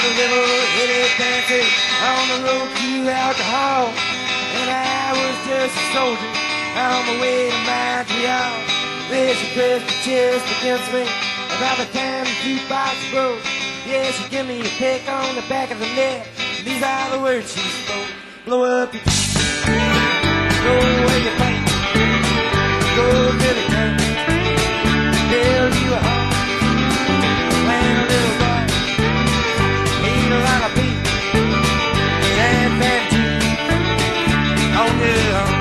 the devil-headed dancer on the road to alcohol. And I was just a soldier on my way to Montreal. There she pressed her chest against me about the time the jukebox broke. Yeah, she gave me a peck on the back of the neck. These are the words she spoke. Blow up your go away your pain. Go to the gun. Build you a home. Plant a little boy. Eat a lot of beef. And fancy. On the home.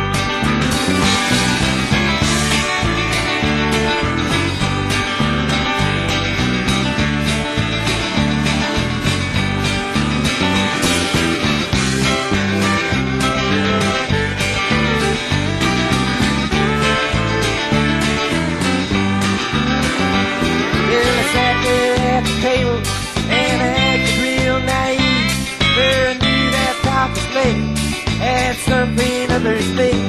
At the table and I acted real naive. Girl knew that Bottomless Lake had something up her sleeve.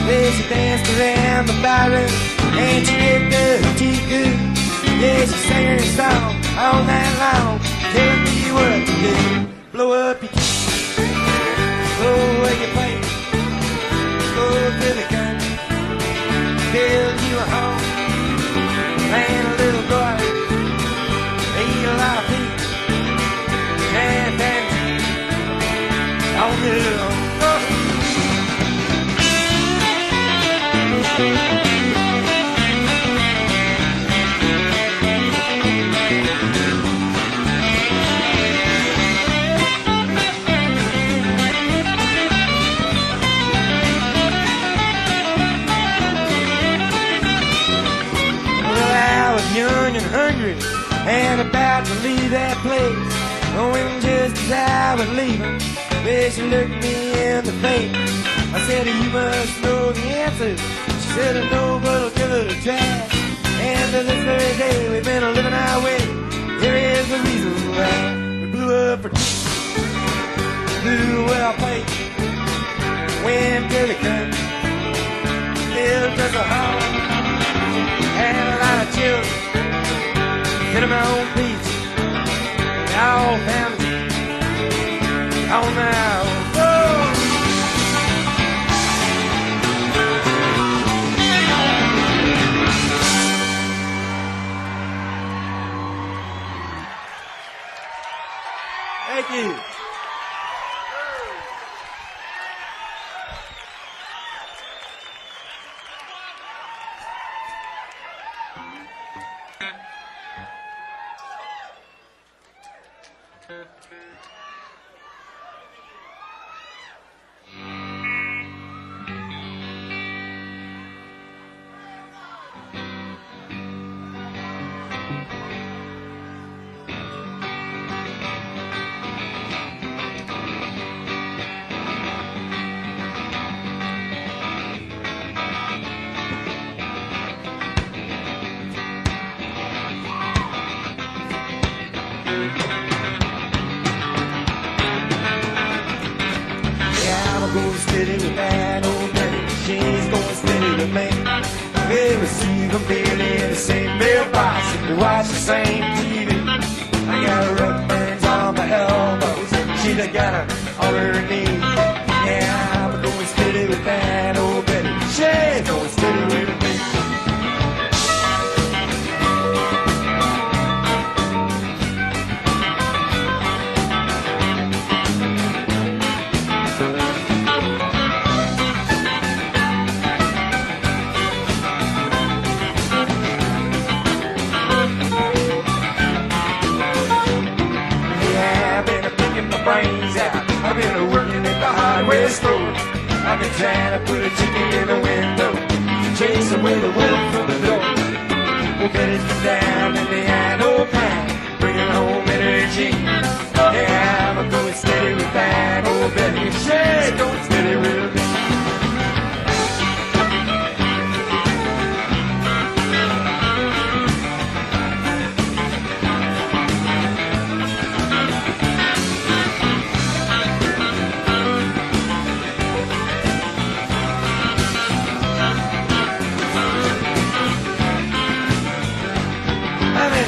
Then she danced around the barroom and she did the hoochie coo. Yeah, she sang her song all night long, telling me what to do. Blow up your cheeks, blow away your plate, go to the country, build you a home, plant a little garden. Eat a lot of people and fancy on the Well, I was young and hungry and about to leave that place. When just as I was leaving, well, she looked me in the face. I said, you must know the answer. She said, I know, but I'll give it a try. And to this very day, we've been living our way. Here is the reason why we blew up for blew well played. Went to the country, built us a home, had a lot of children. Hit my own beach, all family, all now. Thank you. Going steady with that old lady. She's going steady with me. We receive them daily in the same mailbox and we watch the same TV. I got rough burns on my elbows. She done got her on her knees. Yeah, I'm going steady with that old lady. She's going steady with me. I've been working at the hardware store. I've been trying to put a chicken in the window, chase away the wolf from the door. Well, Betty's been down in the idle pine, bringing home energy. Yeah, I'm going steady with that old Betty. She's going steady with me.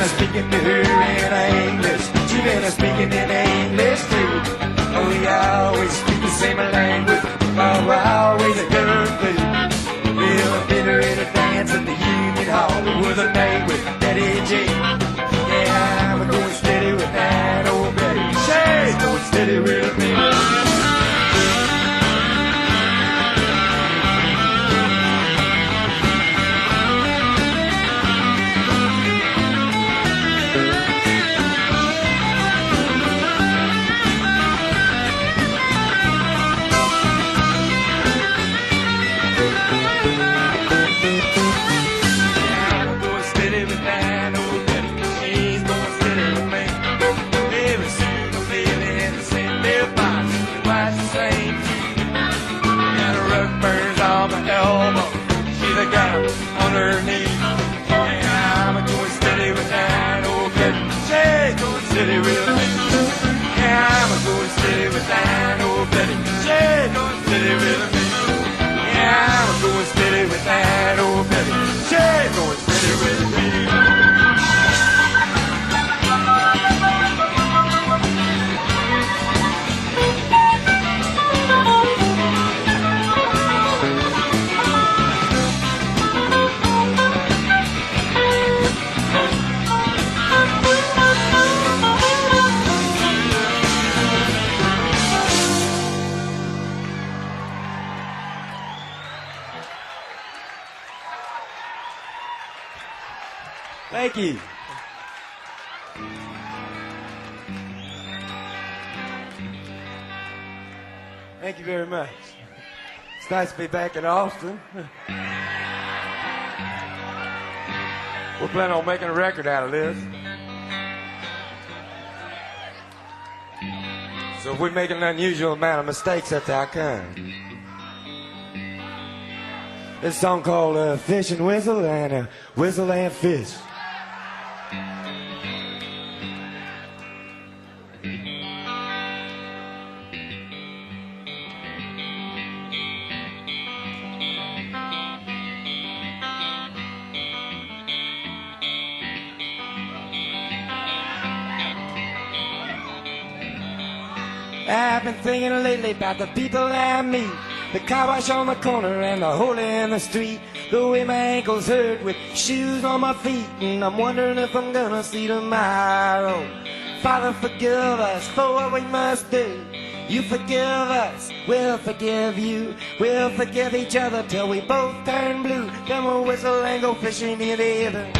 Speaking to her in English, she been speaking in English. of the night with Betty J. Yeah, I'm going steady with that old Betty. She's going steady with me. On her knee. Yeah, I'm going steady with that old Betty. She's going steady with me. Yeah, I'm going steady with that old Betty. She's going steady with me. Yeah, I'm going steady with that old Betty. She's going steady with me. Thank you. Thank you very much. It's nice to be back in Austin. We're planning on making a record out of this. So if we make an unusual amount of mistakes, that's how come. This song called Fish and Whistle and Whistle and Fish. I've been thinking lately about the people I meet, the car wash on the corner and the hole in the street, the way my ankles hurt with shoes on my feet, and I'm wondering if I'm gonna see tomorrow. Father, forgive us for what we must do. You forgive us, we'll forgive you. We'll forgive each other till we both turn blue. Then we'll whistle and go fishing in the heaven.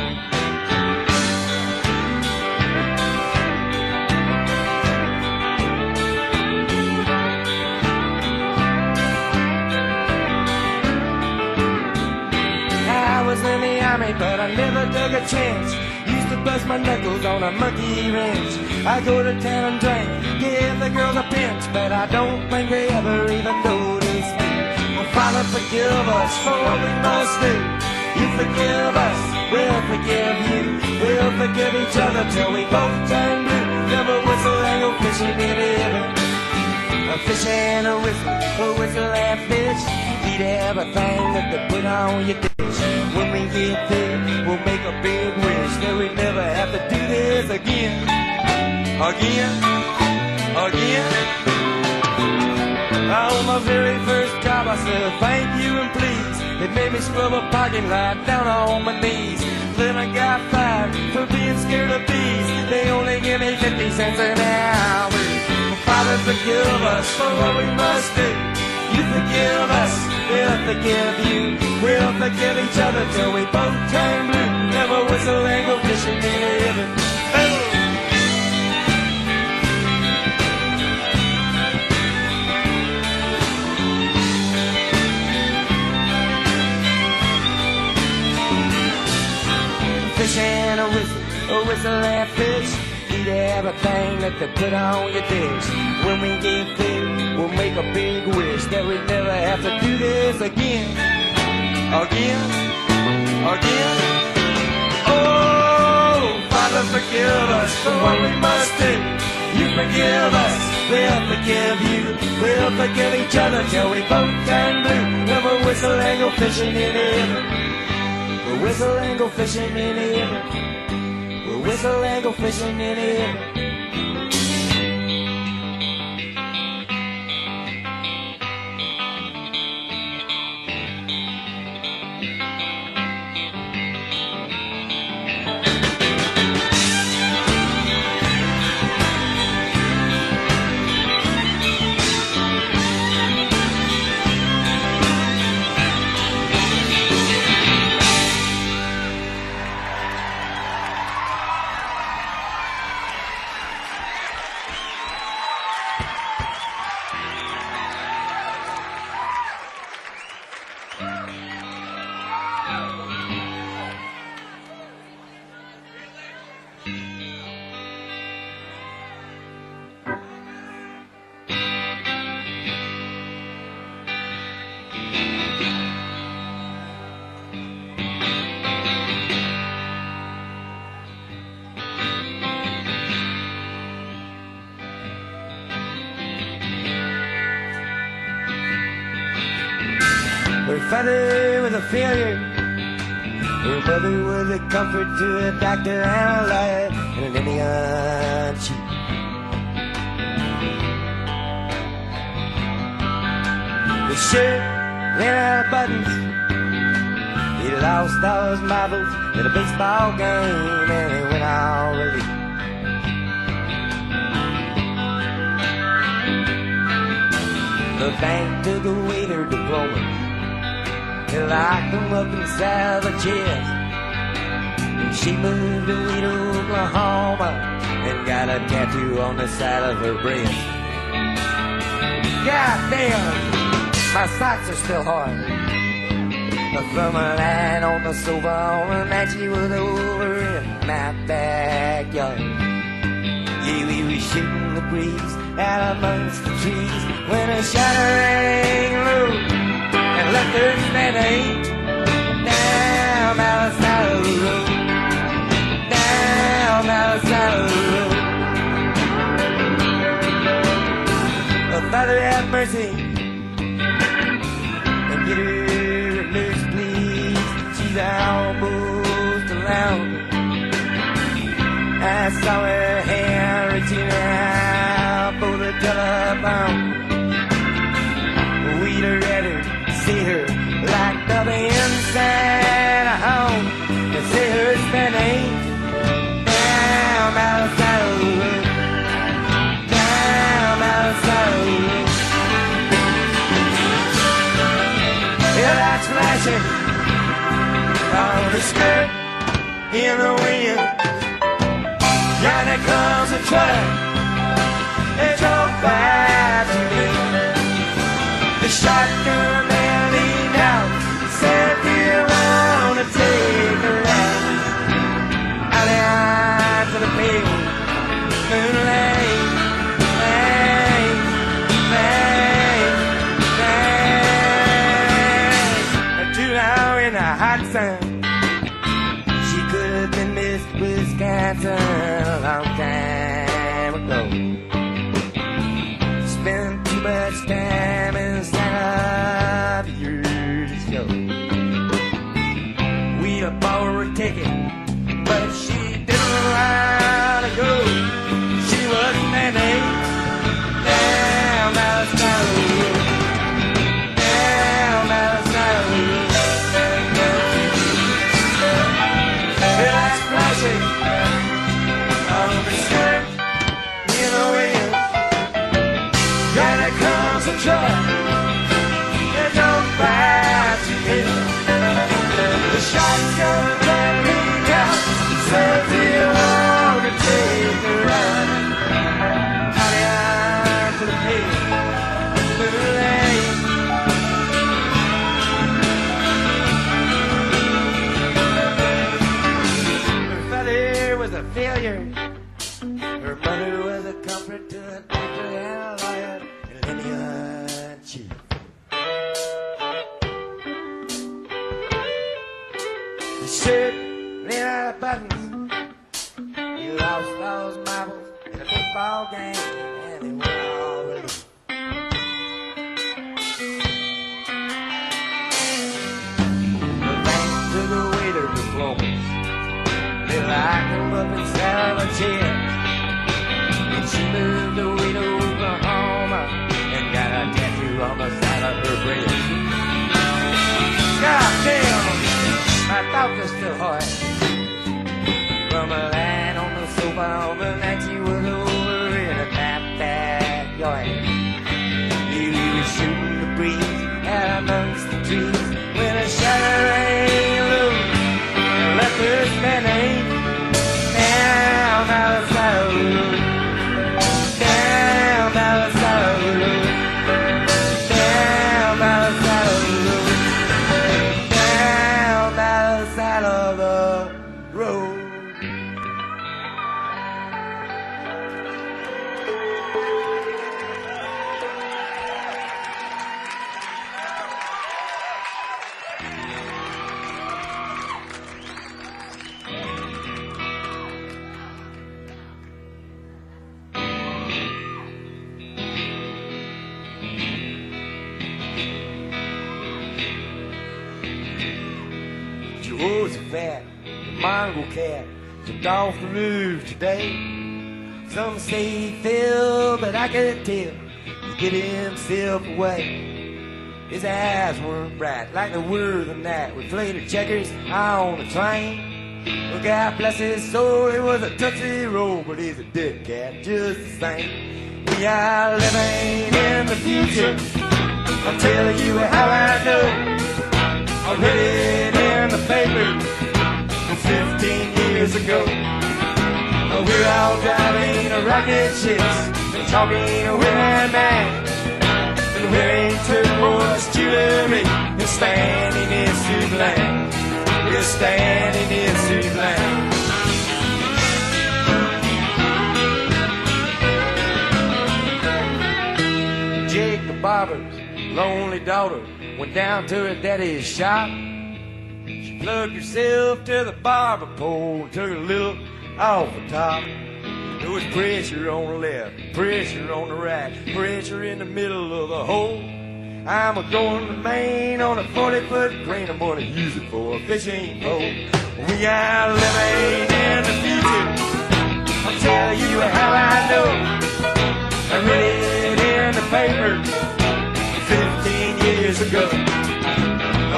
I was in the army, but I never took a chance. Used to bust my knuckles on a monkey wrench. I go to town and drink, give the girls a pinch, but I don't think they ever even notice me. Well, Father, forgive us for what we must do. You forgive us, we'll forgive you. We'll forgive each other till we both turn blue. Never whistle and go fishing in heaven. A fish and a whistle and fish. Eat everything that they put on your dish. When we get there, we'll make a big wish that we never have to do this again. Again. On my very first job I said thank you and please. It made me scrub a parking lot down on my knees. Then I got fired for being scared of bees. They only give me 50 cents an hour. Father, forgive us for what we must do. You forgive us, we'll forgive you. We'll forgive each other till we both turn blue. Never whistle and go fishing in heaven. Fish and a whistle and fish. Eat everything that they put on your dish. When we get there, we'll make a big wish that we never have to do this again. Oh, Father, forgive us for what we must do. You forgive us, we'll forgive you. We'll forgive each other till we both turn blue. Never whistle and go fishing in heaven. We'll whistle and go fishing in heaven. We'll whistle and go fishing in heaven. Her father was a failure. Her mother was a comfort to a doctor and a lawyer and an Indian chief. The shirt ran out of buttons. He lost all his marbles at a baseball game and he went all relief. The bank took away their diplomas. They locked them up inside the chest. And she moved away to Oklahoma and got a tattoo on the side of her breast. God damn, my socks are still hard. But from a line on the sofa on the night she was over in my backyard. Yeah, we were shooting the breeze out amongst the trees when a shot rang low and left her standing down by the side of the road, down by the side of the road. Oh, Father have mercy and get her a nurse, please. She's almost around. I saw her hand reaching out for the telephone. We'd rather see her locked up inside a home and see her spending down by the side of the road, down by the side of the road. Headlights flashing on the skirt in the wind. Johnny comes a truck and drove by to me. The shotgun man leaned out, said, "Do you want to take a ride out there to the pale moonlight, light, light, light?" Too long in the hot sun, she could have been Miss Wisconsin a long time ago. Spent too much time inside of your show. We'd have bought her a ticket, but she didn't want to go. She was standing down by the side of the road, down by the side of the road. Headlights flashing on the skirt in the wind. Johnny comes a truck and don't buy to him. The shotgun man leaned out, said, "Do you want to take a ride out there to the pale moonlight?" Her father was a failure. Her mother was a comfort to a doctor and a lawyer and an Indian chief. The shirt ran out of buttons. He lost all his marbles in a football game and they were all relief. The bank took away their diplomas. They locked them up inside of a chair. She moved away to Oklahoma and got a tattoo on the side of her breast. God damn, my thoughts are still hard. From a line on the sofa on the night she was over in a backyard. We were shooting the breeze out amongst the trees when a shot rang low and left her standing down by the side of the road. Down by the side of the road, down by the side of the road, down by the side of the road. Jehoshaphat, the Mongol cat, jumped off the roof today. Some say he fell, but I can't tell. He get himself away. His eyes weren't bright like they were the night we played the checkers on the train. Well, God bless his soul, it was a touchy road, but he's a dead cat just the same. We are living in the future. I'll tell you how I know. I read it in the paper 15 years ago. We're all driving rocket ships and talking with that man. And wearing turquoise jewelry and standing in Sublime. We're standing in Sublime. Jake the barber's lonely daughter went down to her daddy's shop. She plugged herself to the barber pole and took a little off the top. There was pressure on the left, pressure on the right, pressure in the middle of the hole. I'm a-going to Maine on a 40-foot crane. I'm gonna use it for a fishing pole. We are living in the future. I'll tell you how I know. I read it in the paper 15 years ago.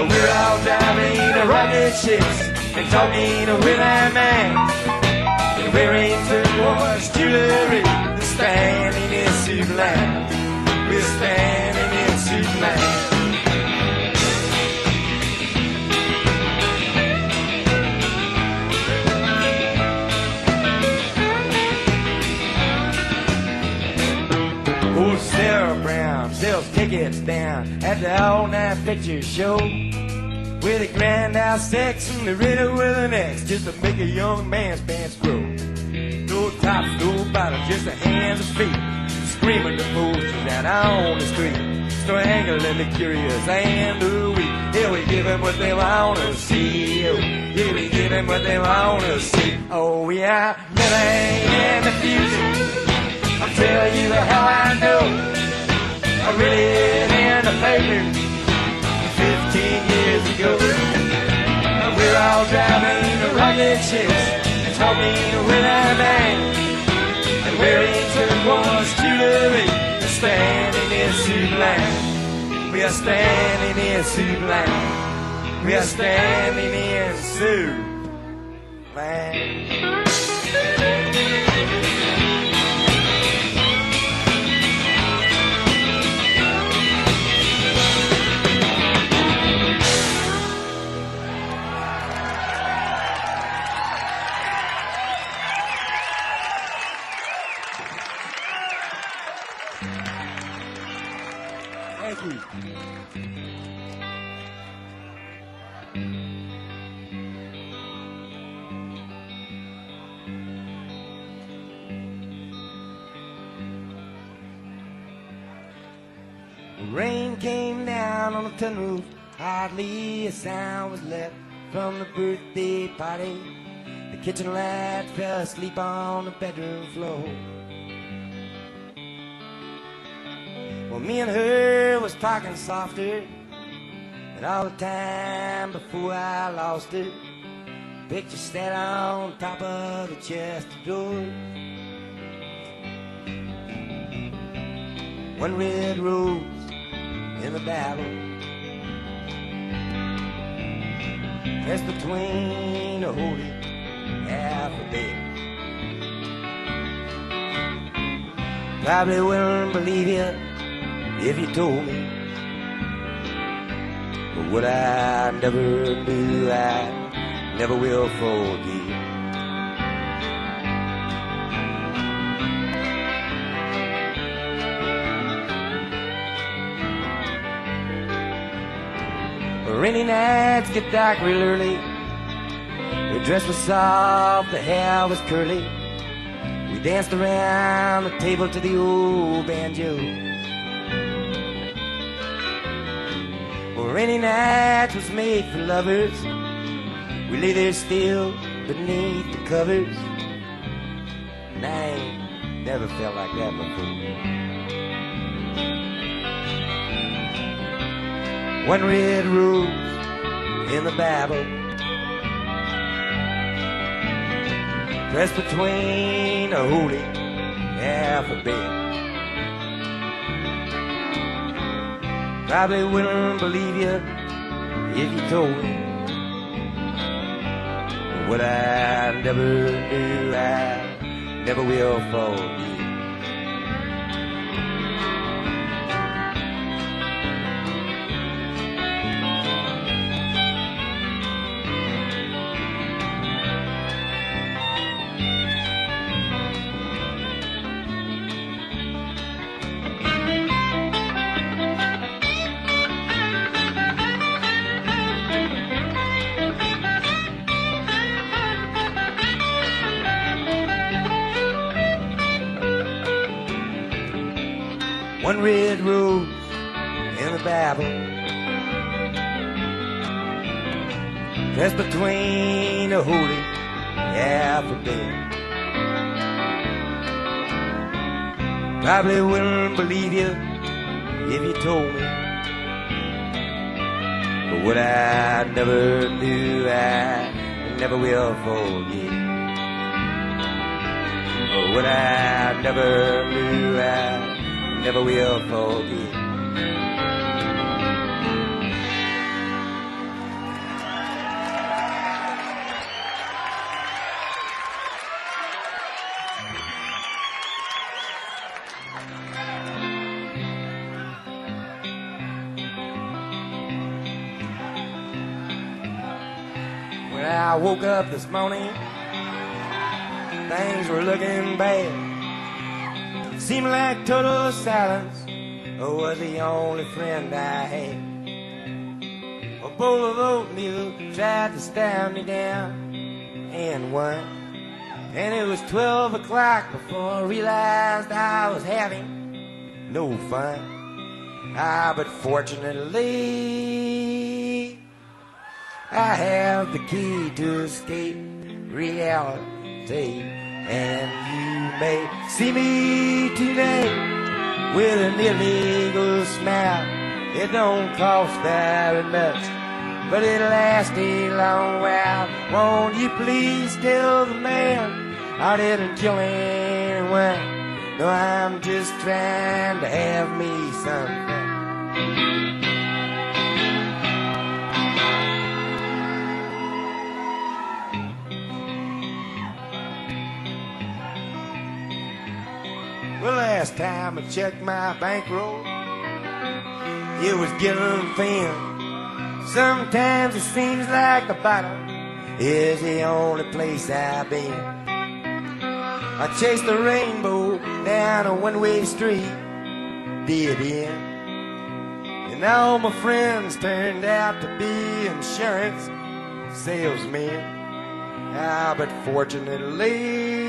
We're all driving rocket ships and talking with our man. And wearing turquoise jewelry and standing in Sublime. We're standing in Sublime. Oh, Sarah Brown sells tickets down at the all-night picture show. With a grand house sex and the riddle with an X, just to make a young man's pants grow. No tops, no bottoms, just the hands and feet. Screaming the fools down on the street. Strangling the curious and the weak. Yeah, we give them what they want to see. Oh, yeah, we give them what they want to see. Oh, we are living in the future. I'll tell you how I know. I read it in the paper 15 years ago. We're all driving rocket ships and talking with our man. And wearing turquoise jewelry and standing in Sublime. We are standing in Sublime. We are standing in Sublime. Thank you. The rain came down on the tin roof. Hardly a sound was left from the birthday party. The kitchen light fell asleep on the bedroom floor. Well, me and her was talking softer, and all the time before I lost it, picture sat on top of the chest of drawers. One red rose in the battle, pressed between a holy half a day. Probably wouldn't believe you if you told me, but what I never knew, I never will forget. Rainy nights get dark real early. The dress was soft, the hair was curly. We danced around the table to the old banjo. Well, rainy nights was made for lovers. We lay there still beneath the covers, and I ain't never felt like that before. one red rose in the Bible, pressed between a holy alphabet. Probably wouldn't believe you if you told me what I never knew, I never will forget. One red rose in the Bible, pressed between the holy alphabet. Probably wouldn't believe you if you told me, but what I never knew, I never will forget. But what I never knew, I never will forget. When I woke up this morning, things were looking bad. Seemed like total silence was the only friend I had. A bowl of oatmeal tried to stare me down and won. And it was 12 o'clock before I realized I was having no fun. But fortunately, I have the key to escape reality. And you may see me tonight with an illegal smile. It don't cost very much, but it'll last a long while. Won't you please tell the man I didn't kill anyone? No, I'm just trying to have me some fun. Well, last time I checked my bankroll, it was getting thin. Sometimes it seems like the bottom is the only place I've been. I chased the rainbow down a one-way street, did end. And all my friends turned out to be insurance salesmen. But fortunately,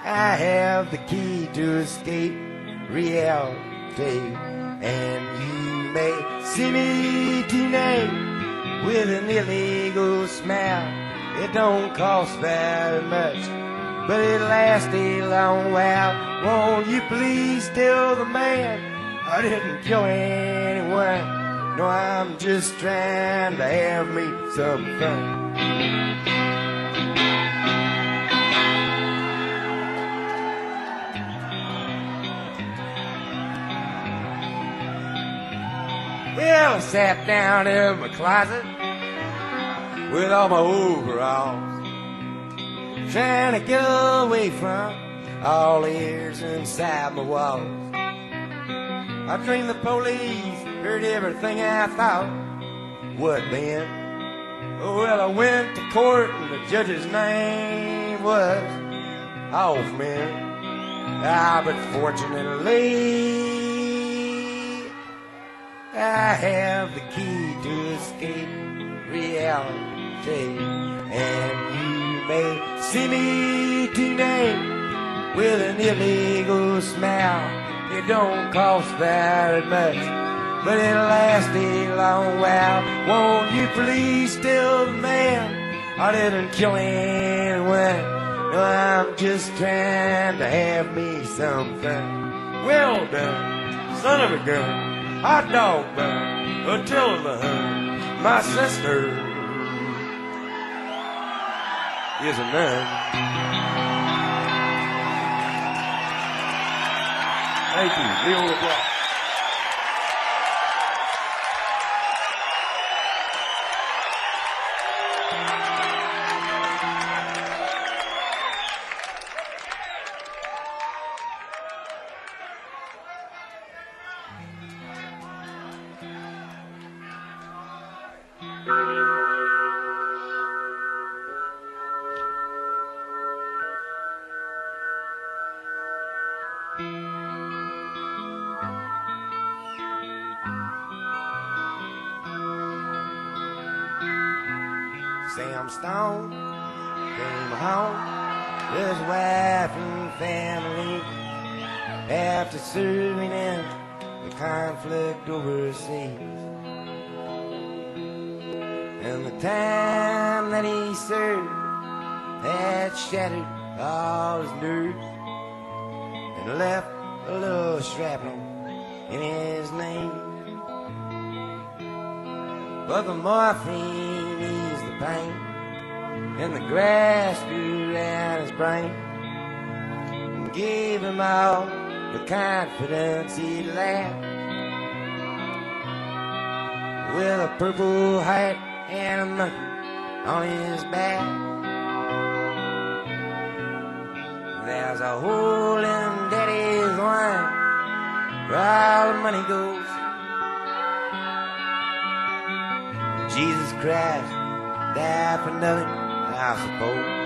I have the key to escape reality. And you may see me tonight with an illegal smile. It don't cost very much, but it'll last a long while. Won't you please tell the man I didn't kill anyone? No, I'm just trying to have me some fun. Well, I sat down in my closet with all my overalls, trying to get away from all the ears inside my walls. I dreamed the police heard everything I thought. What then? Well, I went to court and the judge's name was Hoffman. But fortunately, I have the key to escape reality. And you may see me tonight with an illegal smile. It don't cost very much, but it'll last a long while. Won't you please tell the man I didn't kill anyone? No, I'm just trying to have me some fun. Well done, son of a gun. hot dog burn, Attila, my sister is a nun. Thank you, Leo LeBlanc. Sam Stone came home with his wife and family after serving in the conflict overseas. And the time that he served had shattered all his nerves and left a little shrapnel in his name. But the morphine eased the pain, and the grass grew around his brain, and gave him all the confidence he'd lack. With a purple hat and a monkey on his back, there's a hole in Daddy's wine where all the money goes. Jesus Christ died for nothing, I suppose.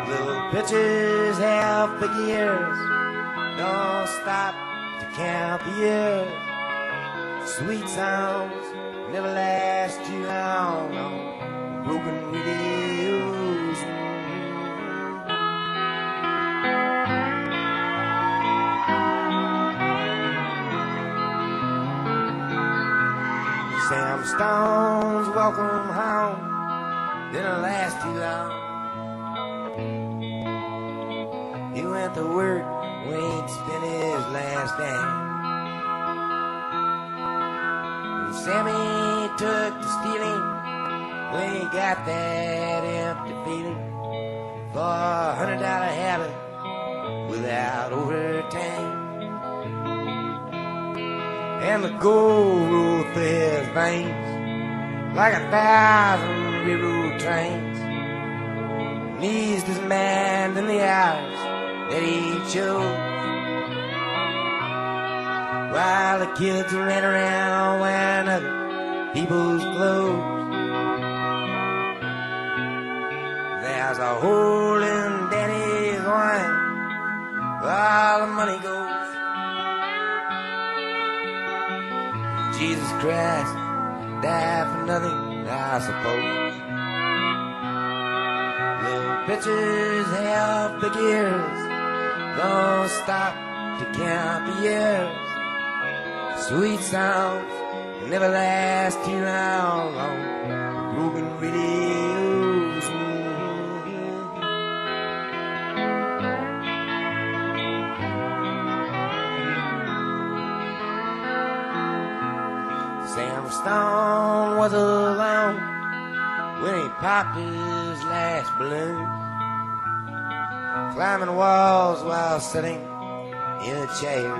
Little pictures have big ears, don't stop to count the years. Sweet songs never last too long on broken radios. Sam Stone's welcome home didn't last too long. He went to work when he'd spent his last dime. And Sammy took to stealing when he got that empty feeling for a $100 habit without overtime. And the gold rolled through his veins like 1,000 railroad trains, and eased his mind in the hours that he chose, while the kids ran around wearing other people's clothes. There's a hole in Daddy's wine where all the money goes. Jesus Christ died for nothing, I suppose. Little pictures have big ears, don't stop to count the years. Sweet songs never last too long on broken radios. Sam Stone was alone when he popped his last balloon, climbing walls while sitting in a chair.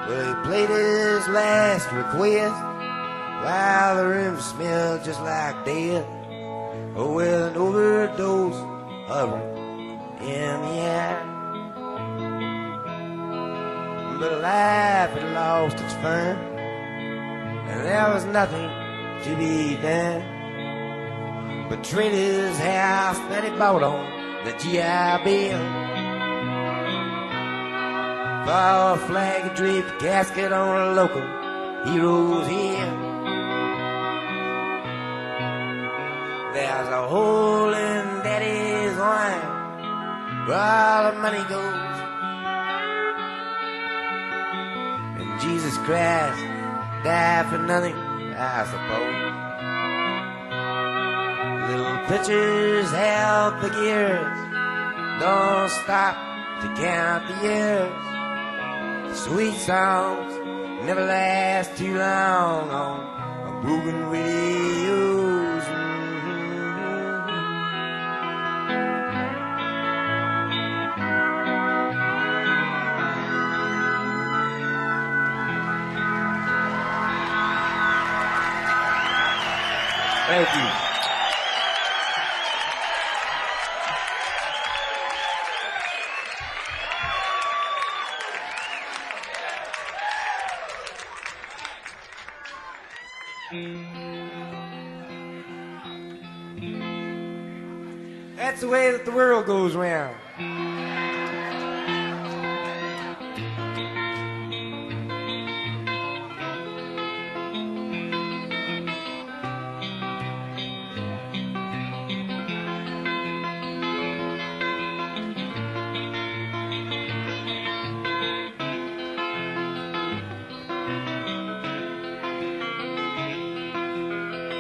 Well, he played his last request while the room smelled just like death, with an overdose hovering in the air. But life had lost its fun, and there was nothing to be done but trade his house that he bought on the GI Bill for a flag draped casket on a local hero's hill. There's a hole in Daddy's wine where all the money goes. Jesus Christ died for nothing, I suppose. Little pictures have big ears, don't stop to count the years. Sweet songs never last too long on broken radios. Thank you. That's the way that the world goes round.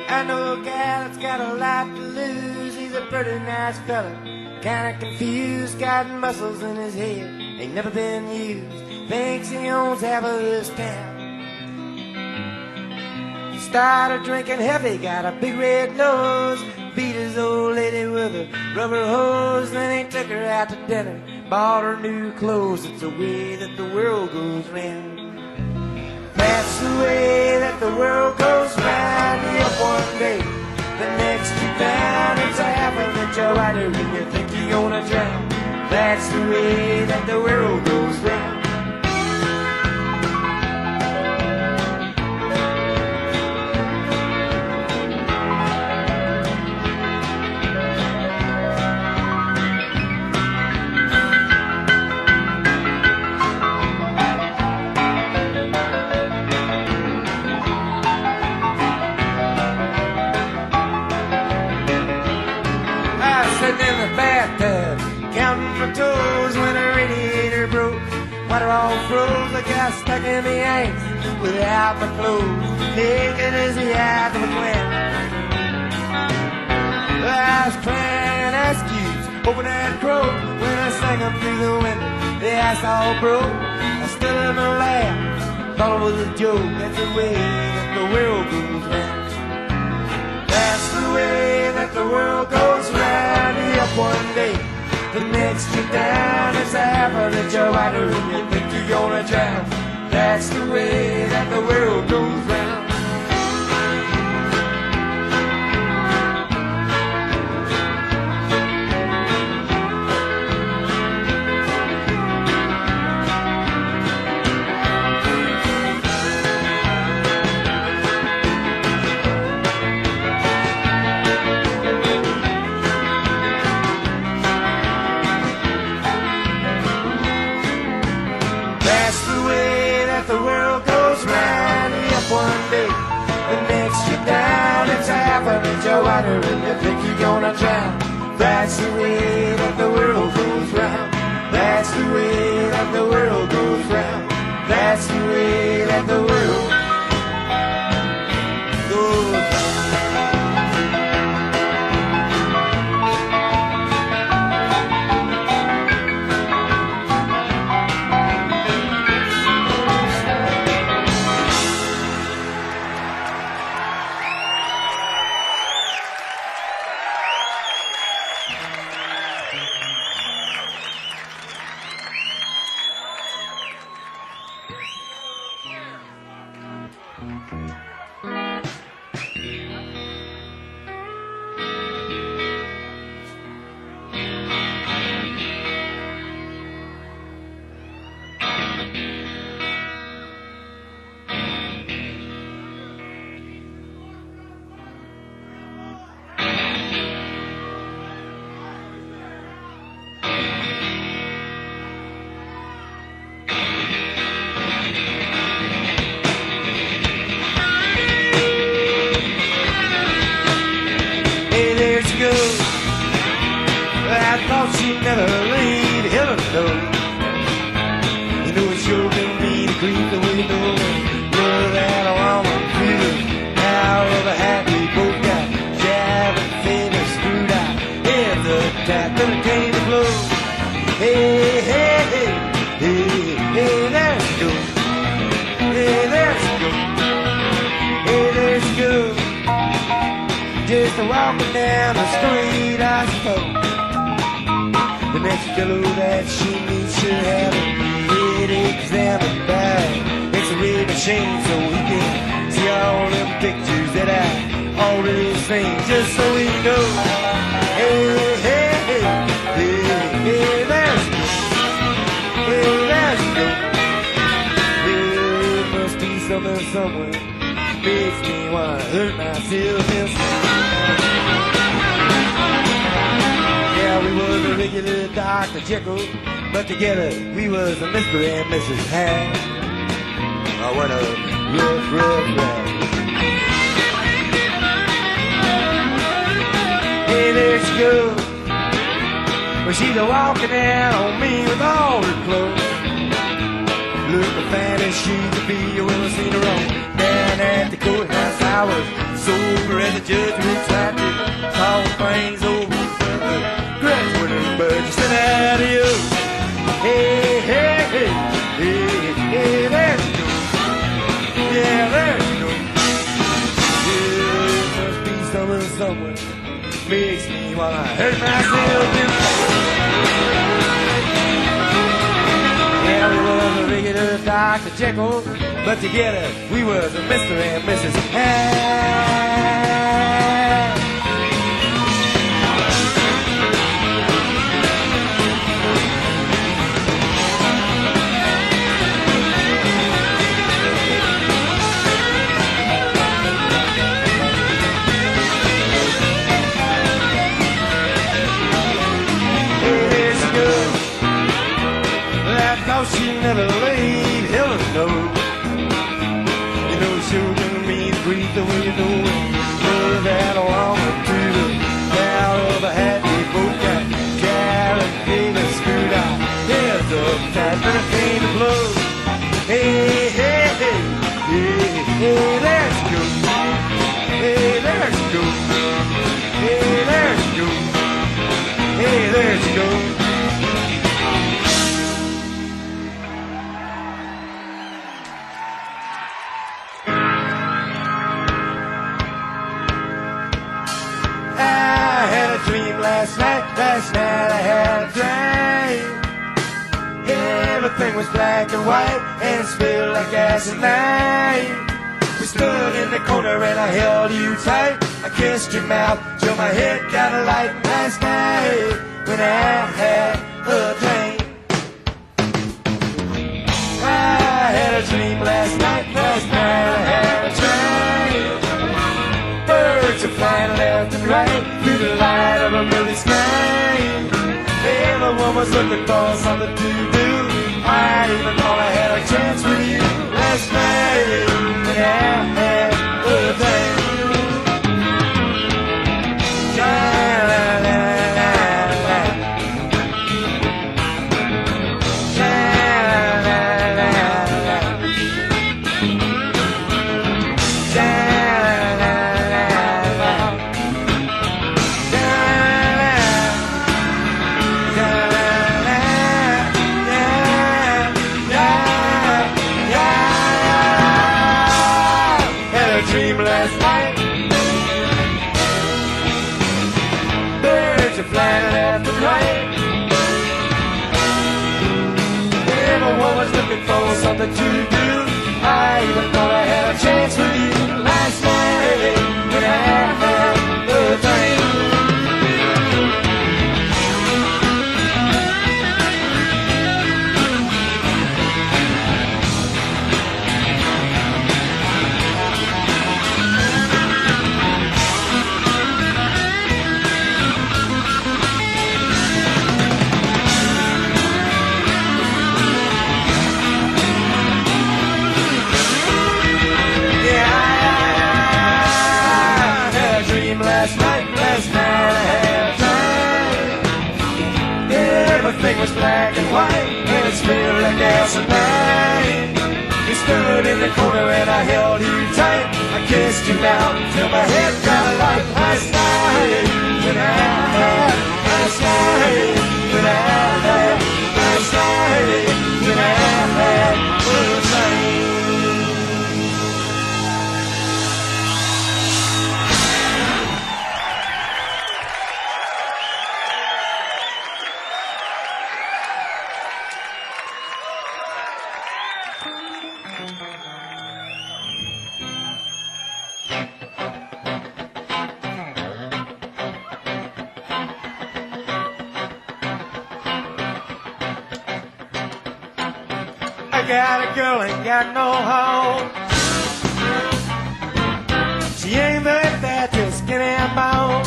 I know a guy that's got a lot to lose. He's a pretty nice fella, kinda confused, got muscles in his head, ain't never been used. Thinks he owns half of this town. He started drinking heavy, got a big red nose, beat his old lady with a rubber hose. Then he took her out to dinner, bought her new clothes. It's the way that the world goes round. That's the way that the world goes round. Up one day, the next you're down. It's a half that you're right and you think you're gonna drown. That's the way that the world goes round. In the bathtub, counting my toes when a radiator broke. Water all froze, I got stuck in the ice without my clothes, naked as the eyes of a clown. I was crying ice cubes, hoping I'd croak when I sang them through the window. The ice all broke, I stood in the laugh, thought it was a joke. That's the way that the world goes round. That's the way that the world goes round. Up one day, the next you're down. It's a half that you're right and you think you're gonna drown. That's the way that the world goes round. The world goes round. Up one day, the next you're down. It's a half that you're right and you think you're gonna drown. That's the way that the world goes round. That's the way that the world goes round. That's the way that the world goes round. She'd never leave, heaven knows. You know it sure can be the creep that we know. Love that woman feels. Now of a hat we both got. Jab and finish screwed out. In the tap, then it came to blow. Hey, hey, hey, hey, hey, there she goes. walking down the street, I suppose the next fellow that she meets should have a headache examined back. It's a real machine so he can see all them pictures that I already seen, just so he knows. Hey, hey, hey, hey, hey, there's no. Hey, there's no. Hey, it must be something somewhere makes me wanna hurt myself inside. Yeah, we was a regular Dr. Jekyll, but together we was a Mr. and Mrs. Hyde. Oh, what a rough ride. Hey, there she goes. Well, she's a walking out on me with all her clothes. Looking fine as she could be, you will have seen her on down at the courthouse. I was sober as a judge, looks like to talk things over. Grudge with her, but you said adios. Hey, hey, hey, hey, hey, there she goes. Yeah, there she goes. Yeah, it must be somewhere, somewhere makes me wanna hurt myself inside. Yeah, we was a regular Dr. Jekyll, but together we was a Mr. and Mrs. Hyde. She never laid hell no. You know she'll bring me the grief the way you know it. Love that along to the down of a hat. We both got Jared Davis screwed out. Heads up tight, but it ain't the blow. Hey, hey, hey, hey, hey, there she goes. Hey, there she goes. Hey, there she goes. Hey, there she goes. Last night I had a dream. Everything was black and white and it spilled like gasoline. We stood in the corner and I held you tight. I kissed your mouth till my head got a light. Last night when I had a dream. I had a dream last night I had a dream. Birds are flying left and right through the light of a movie screen. Everyone was looking for something to do. I even thought I had a chance with you last night when I had a dream. For something to do, I even thought I had a chance with you last night when I had a dream. Everything was black and white, and it smelled like gasoline. We stood in the corner and I held you tight. I kissed you now till my head got a light. Last night when I had, last night when I had, last night when I had a dream. I got a girl, ain't got no home. She ain't very fat, just skinny and bone.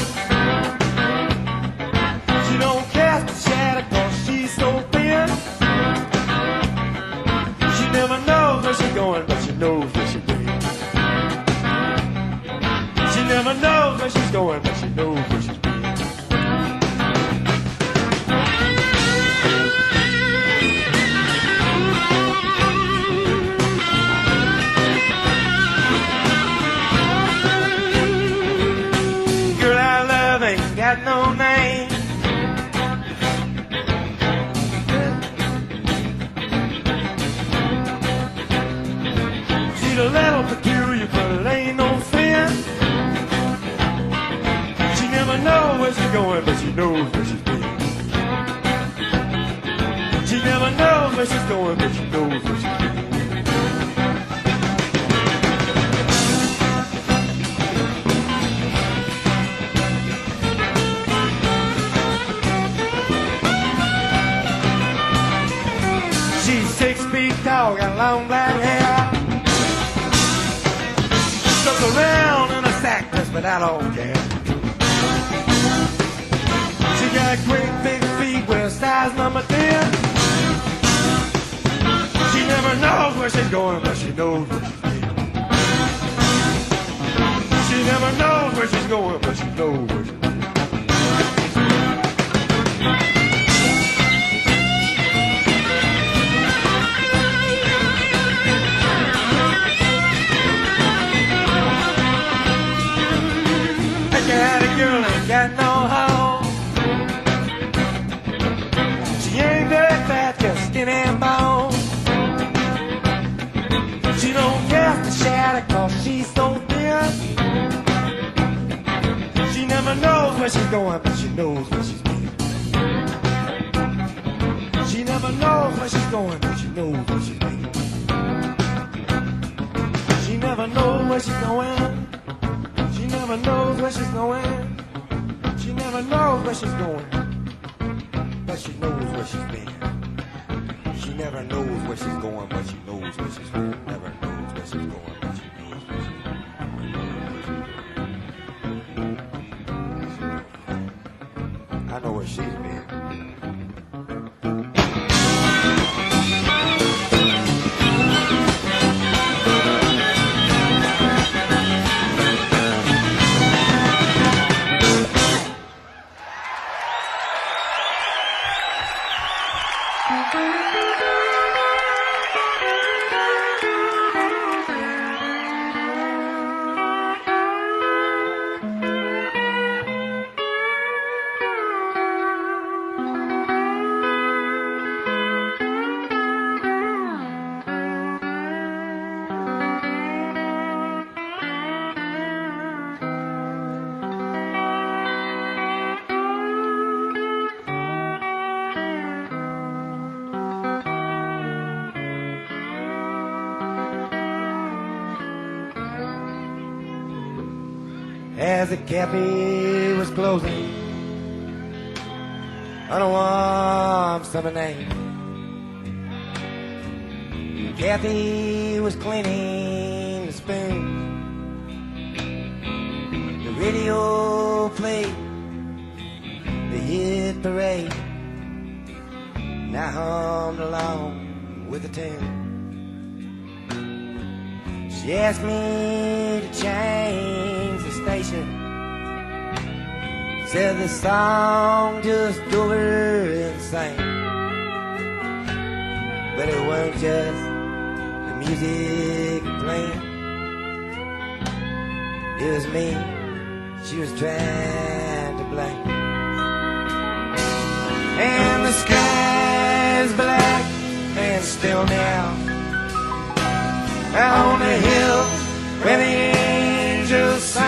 She don't cast a shadow 'cause she's so thin. She never knows where she's going, but she knows where she's been. She never knows where she's going, but she knows where she's been. Got no name. She's a little peculiar, but it ain't no sin. She never knows where she's going, but she knows where she's been. She never knows where she's going, but she knows where she's been. Tall, got long black hair. Stuck around in a sack dress, but I don't care. She got great big feet with size number 10. She never knows where she's going, but she knows where she's been. She never knows where she's going, but she knows where she's been. Got a girl, ain't got no home. She ain't very fat, just skin and bone. She don't cast a shadow 'cause she's so thin. She never knows where she's going, but she knows where she's been. She never knows where she's going, but she knows where she's been. She never knows where she's going. She never knows where she's going. She never knows where she's going, but she knows where she's been. She never knows where she's going, but she knows where she's been. Never knows where she's going, but she knows where she's been. I know where she's been. As the cafe was closing on a warm summer night, Kathy was cleaning the spoon. The radio played the hit parade, and I hummed along with the tune. She asked me to change the station. Said the song just drove her insane. But it weren't just the music playing. It was me she was trying to blame. And the sky's black and still now. On the hill where the angels sang,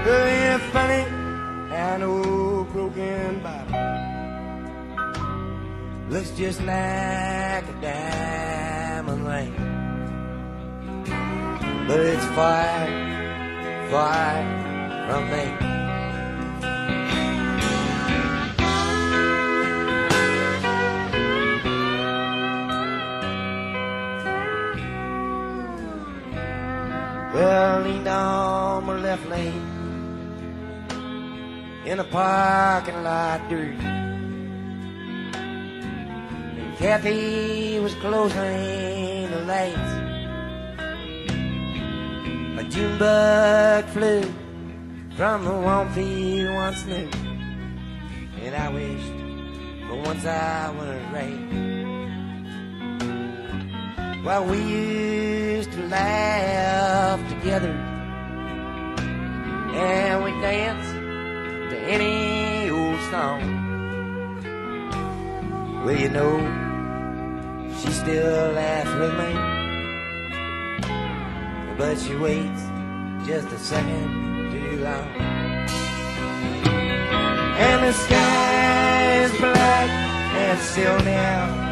very funny and old broken bottle looks just like a dime rain. But it's far, far from me. Well, I leaned on my left lane in a parking lot dirt. And Kathy was closing the lights. A June bug flew from the warm field once new, and I wished for once I was right. While we used to laugh together, and we danced to any old song. Well, you know, she still laughs with me, but she waits just a second too long. And the sky is black and still now.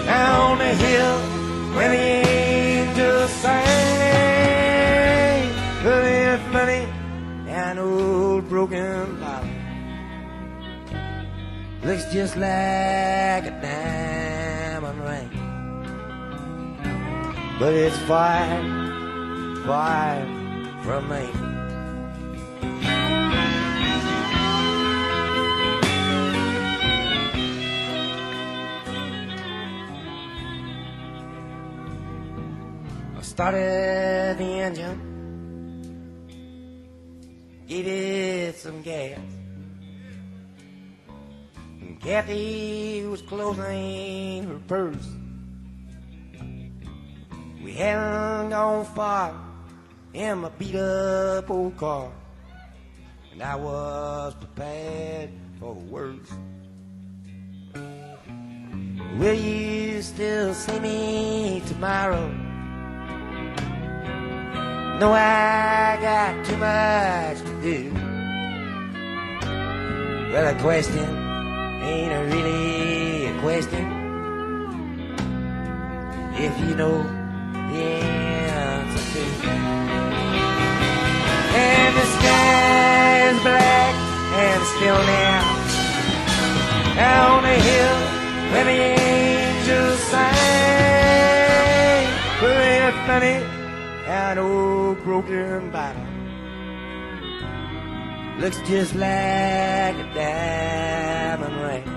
Down the hill where the angels sang, but there's money and old broken bottle. Looks just like a diamond ring, but it's far, far from me. Started the engine, gave it some gas, and Kathy was closing her purse. We hadn't gone far in my beat-up old car, and I was prepared for the worst. Will you still see me tomorrow? No, I got too much to do. Well, a question ain't really a question if you know the answer to. And the sky is black and still now. Down the hill where the angels sang, with funny an old broken bottle. Looks just like a diamond ring,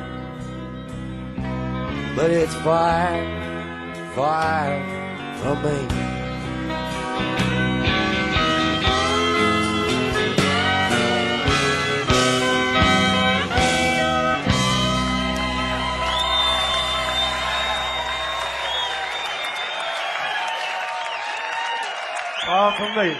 but it's far, far from me. Far from me.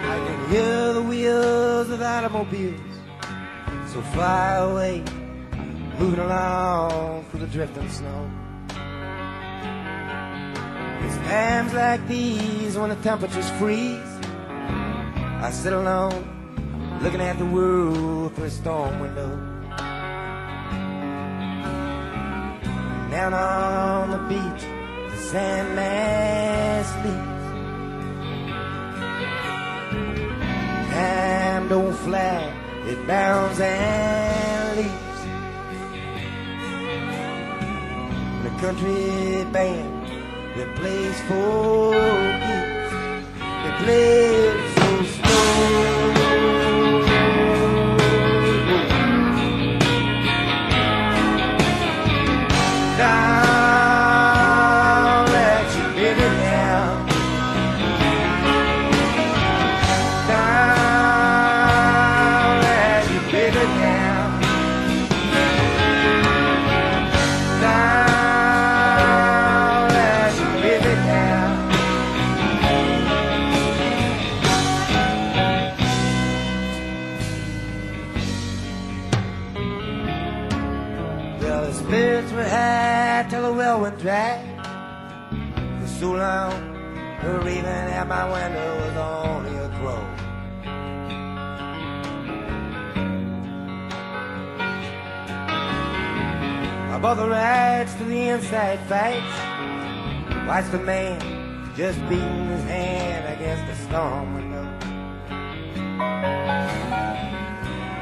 I can hear the wheels of automobiles so far away, moving along through the drifting snow. It's times like these when the temperatures freeze, I sit alone looking at the world through a storm window. Down on the beach, the sandman sleeps. Time don't fly, it bounds and leaps. The country band that plays for keeps, they play so slow. Down, let you live it down. Down, let you live it down. Down, let you live it down. spirits were high till the well went dry. For so long, the raven at my window was only a crow. I bought the rights to the inside fights. Watched the man just beating his hand against the storm window.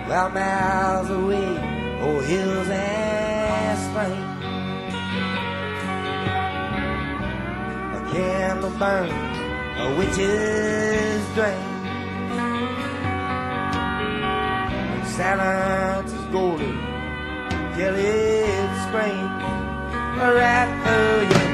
Well, miles away, o'er hills and spring, a candle burns, a witch's drink. And silence is golden till it's spring, right through your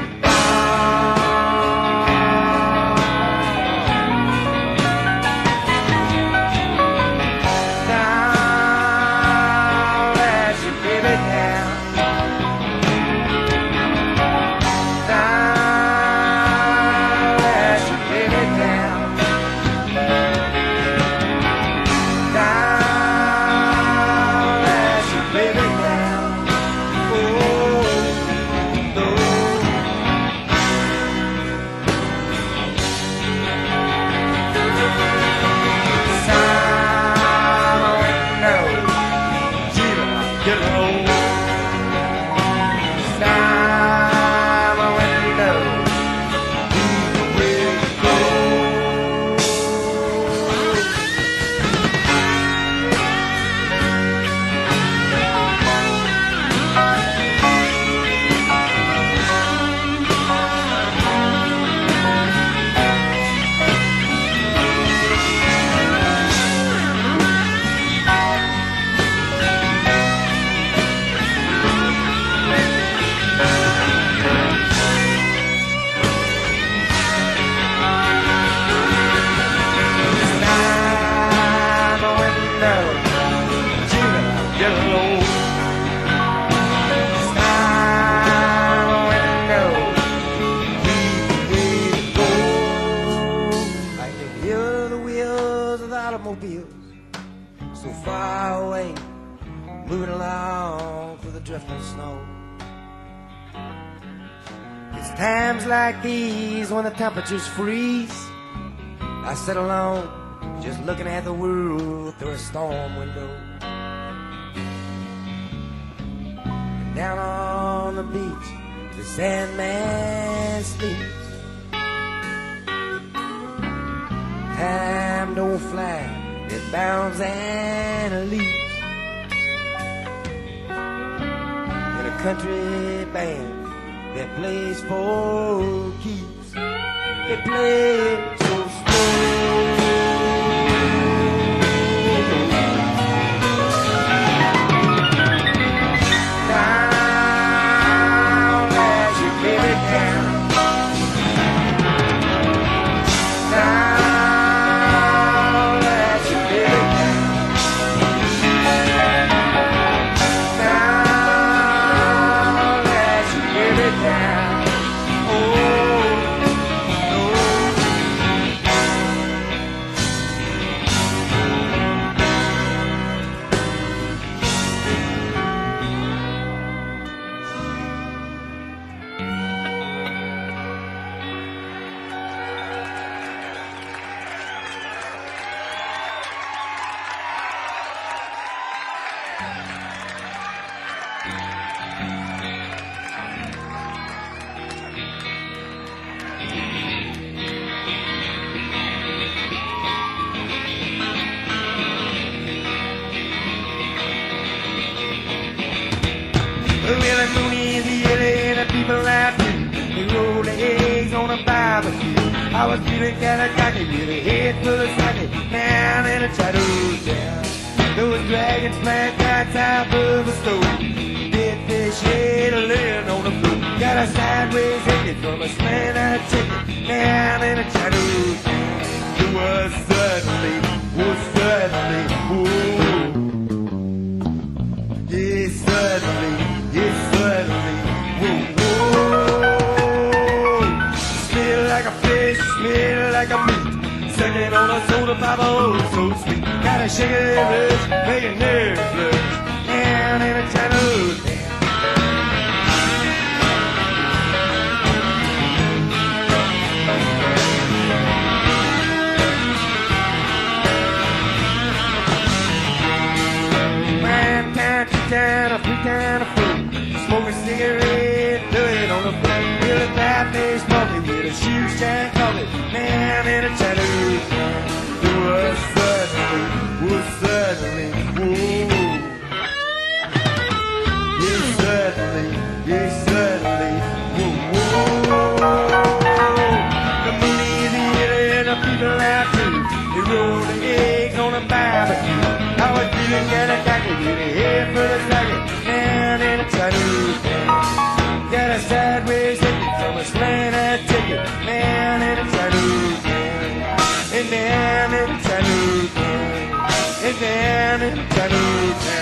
like these, when the temperatures freeze, I sit alone, just looking at the world through a storm window. And down on the beach, the Sandman sleeps. Time don't fly, it bounds and leaps. In a country band that plays for keeps, it plays so slow. Down as you get it down, down as you get it down, down as you get it down. I was feeling kinda cocky with a head full of sake, man in a Chinatown. Those dragons playing kites out of the stove. Dead fish head laying on the floor. Got a sideways ticket from a slant chicken, man in a Chinatown. It was suddenly, whoa. Yeah, suddenly, whoa. Smell like a meat, sucking on a soda pop, oh so sweet. Gotta shake it loose, make it nervous, down in a Chinatown. Oh, certainly, whoa. Yes, certainly, yes, certainly, whoa. The money's in and the people out too. They roll the eggs on a barbecue. I was feeling kinda cocky with a head full of sluggy. Down in a Chinese town. Got a sideways ticket from a slanted ticket. Down in a Chinese town. And down in a Chinese town. And down in a Chinese town.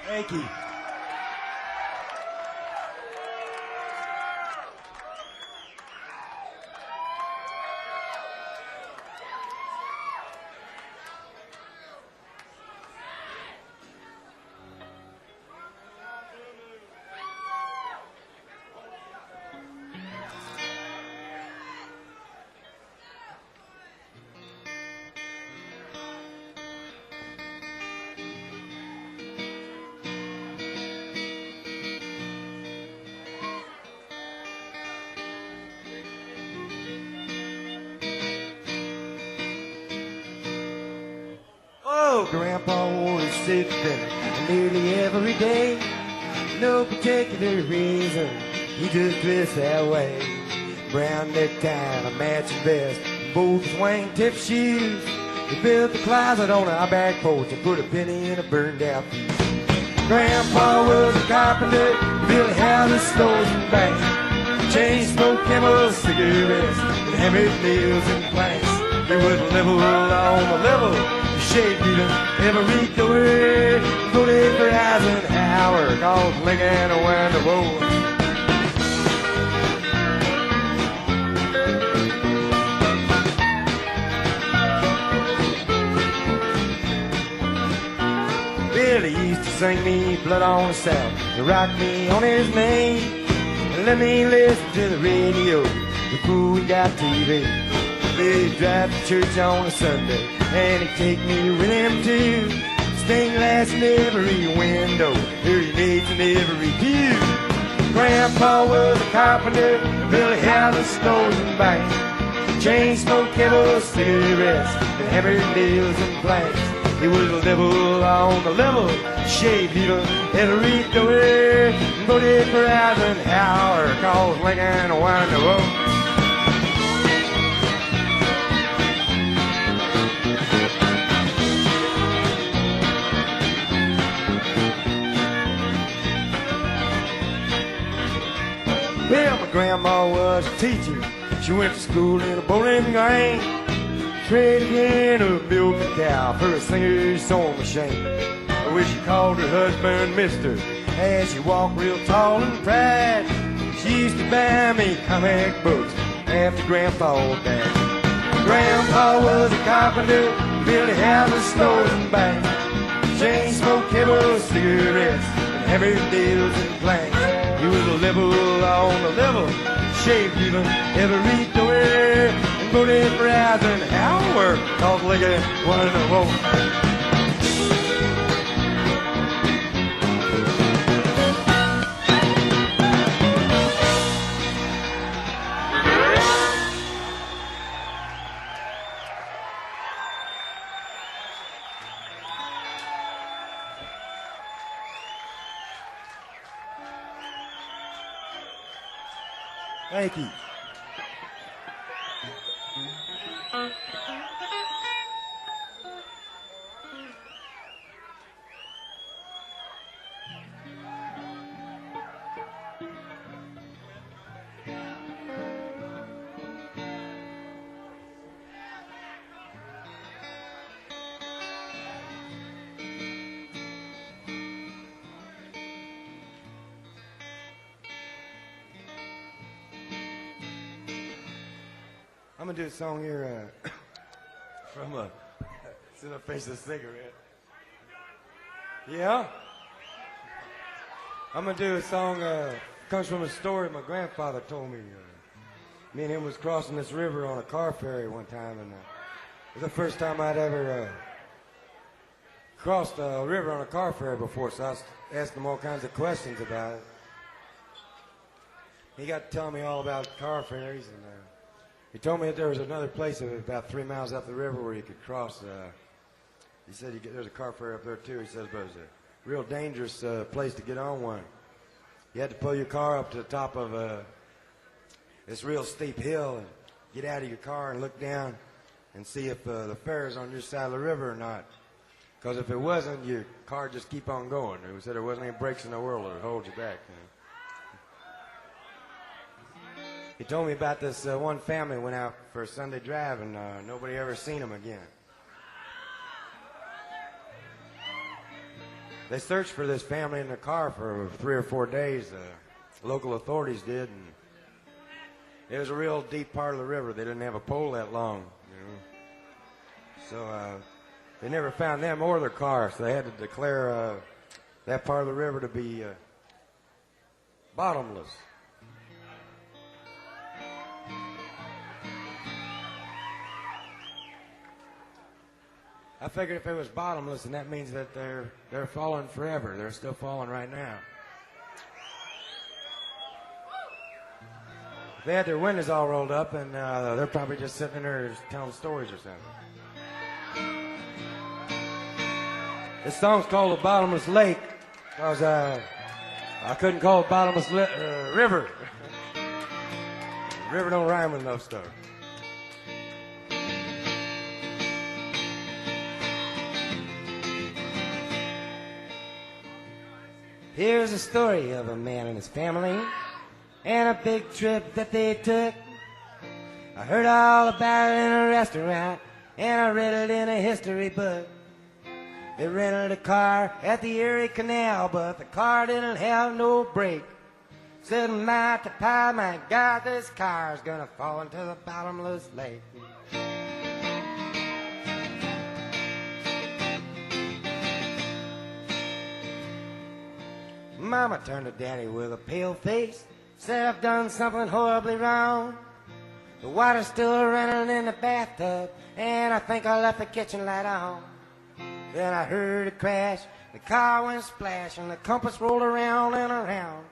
Thank you. Grandpa wore his suit nearly every day. No particular reason, he just dressed that way. Brown necktie, a matching vest, both wing-tip shoes. He built the closet on our back porch and put a penny in a burned-out fuse. Grandpa was a carpenter, he built houses, stores, and banks. Chain smoked camels, cigarettes, and hammered nails and planks. He would level on the level. Shade beating every door, voted for Eisenhower, called Lincoln around the road. Billy used to sing me Blood on the South, and rock me on his knee, and let me listen to the radio before we got TV. He'd drive to church on a Sunday, and he'd take me with him too. Stained glass in every window, hearing in every pew. Grandpa was a carpenter, built houses, stores, and banks. Chain smoked camels, cigarettes, and hammered nails and planks. He was a level on the level, shaved even every door. Voted for Eisenhower, cause Lincoln won the war. Well, my grandma was a teacher. She went to school in a bowling green. Traded in a milk and cow for a singer's sewing machine. I wish she called her husband Mister, as she walked real tall and proud. She used to buy me comic books after Grandpa died. Grandpa was a carpenter, built houses, stores, and banks. Chain smoked camels, cigarettes, and hammered nails and planks. He was a level on the level, shaved even every door, and voted for Eisenhower, cause Lincoln won the war. Thank you. I'm gonna do a song here from a. It's in the face of a cigarette. Yeah. I'm gonna do a song. Comes from a story my grandfather told me. Me and him was crossing this river on a car ferry one time, and it was the first time I'd ever crossed a river on a car ferry before. So I was asking him all kinds of questions about it. He got to tell me all about car ferries, and he told me that there was another place about 3 miles up the river where you could cross. He said there's a car ferry up there too. He says, but it was a real dangerous place to get on one. You had to pull your car up to the top of this real steep hill and get out of your car and look down and see if the ferry's on your side of the river or not. Because if it wasn't, your car just keep on going. He said there wasn't any brakes in the world that would hold you back. He told me about this one family went out for a Sunday drive and nobody ever seen them again. They searched for this family in their car for 3 or 4 days. Local authorities did, and it was a real deep part of the river. They didn't have a pole that long, So they never found them or their car, so they had to declare that part of the river to be bottomless. I figured if it was bottomless, and that means that they're falling forever. They're still falling right now. They had their windows all rolled up, and they're probably just sitting in there telling stories or something. This song's called The Bottomless Lake, because I couldn't call it Bottomless River. River don't rhyme with enough stuff. Here's a story of a man and his family and a big trip that they took. I heard all about it in a restaurant and I read it in a history book. They rented a car at the Erie Canal, but the car didn't have no brake. Said, my God, this car's gonna fall into the bottomless lake. Mama turned to Daddy with a pale face, said, I've done something horribly wrong. The water's still running in the bathtub, and I think I left the kitchen light on. Then I heard a crash, the car went splash, and the compass rolled around and around.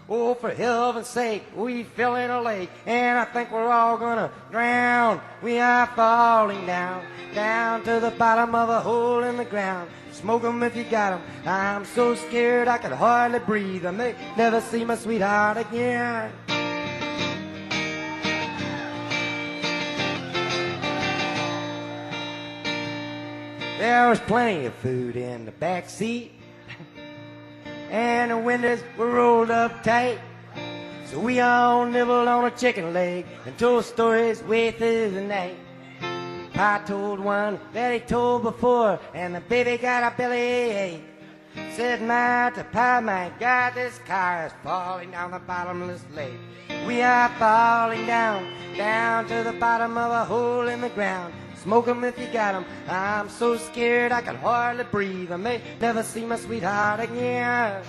Oh, for heaven's sake, we fell in a lake, and I think we're all gonna drown. We are falling down, down to the bottom of a hole in the ground. Smoke 'em if you got 'em. I'm so scared I could hardly breathe. I may never see my sweetheart again. There was plenty of food in the back seat, and the windows were rolled up tight. So we all nibbled on a chicken leg and told stories way through the night. Pa told one that he told before, and the baby got a bellyache. Said, my God, this car is falling down the bottomless lake. We are falling down, down to the bottom of a hole in the ground. Smoke 'em if you got 'em. I'm so scared I can hardly breathe. I may never see my sweetheart again.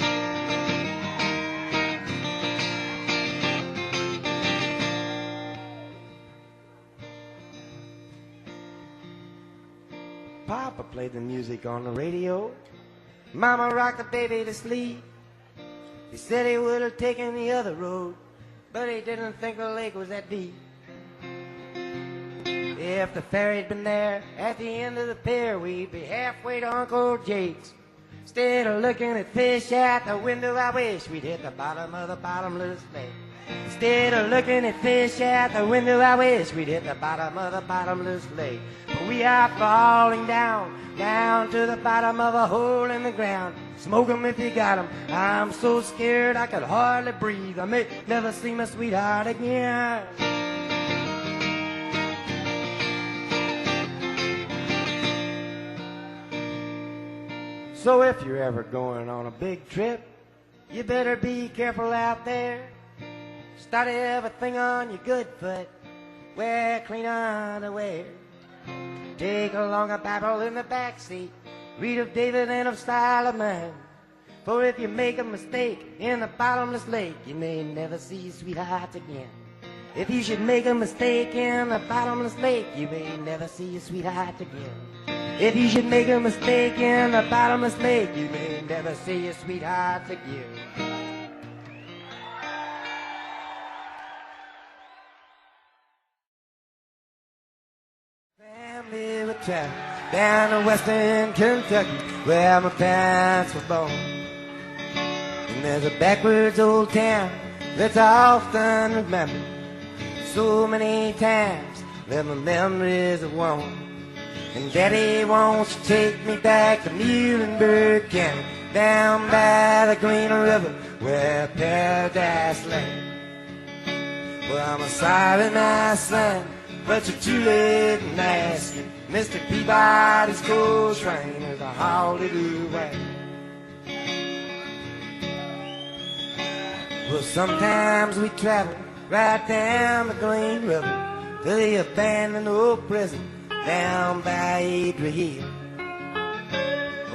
Papa played the music on the radio. Mama rocked the baby to sleep. He said he would have taken the other road, but he didn't think the lake was that deep. If the ferry'd been there at the end of the pier, we'd be halfway to Uncle Jake's. Instead of looking at fish at the window, I wish we'd hit the bottom of the bottomless lake. Instead of looking at fish at the window, I wish we'd hit the bottom of the bottomless lake. But we are falling down, down to the bottom of a hole in the ground. Smoke 'em if you got 'em. I'm so scared I could hardly breathe. I may never see my sweetheart again. So if you're ever going on a big trip, you better be careful out there. Start everything on your good foot wear clean underwear. Take a longer Bible in the back seat. Read of David and of style of man. For if you make a mistake in the bottomless lake, you may never see your sweetheart again. If you should make a mistake in the bottomless lake, you may never see your sweetheart again. If you should make a mistake in the bottomless lake, you may never see your sweetheart again. Family would travel down to western Kentucky, where my parents were born. And there's a backwards old town that's often remembered so many times that my memories are worn. And Daddy, won't you take me back to Muhlenberg County, down by the Green River where paradise lay. Well, I'm a sorry, my son, but you're too late in asking. Mr. Peabody's coal train is a holiday way. Well, sometimes we travel right down the Green River to the abandoned old prison down by Adria Hill,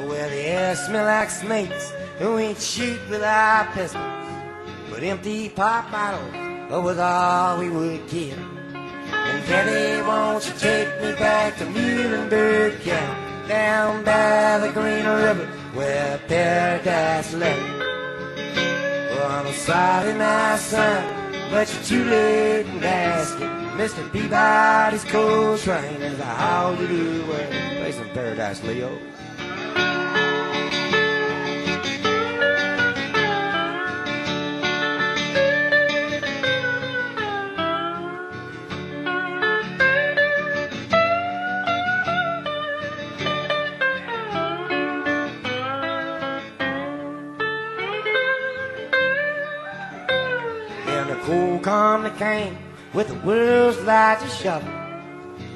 where the air smell like snakes and we shoot with our pistols, but empty pop bottles was all we would kill. And Daddy, won't you take me back to Muhlenberg County, down by the Green River where paradise lay. Well, I'm sorry, my son, but you're too late in asking. Mr. Peabody's coal train is a holiday way. Play some Paradise, Leo. And the coal calmly came with the world's largest shovel.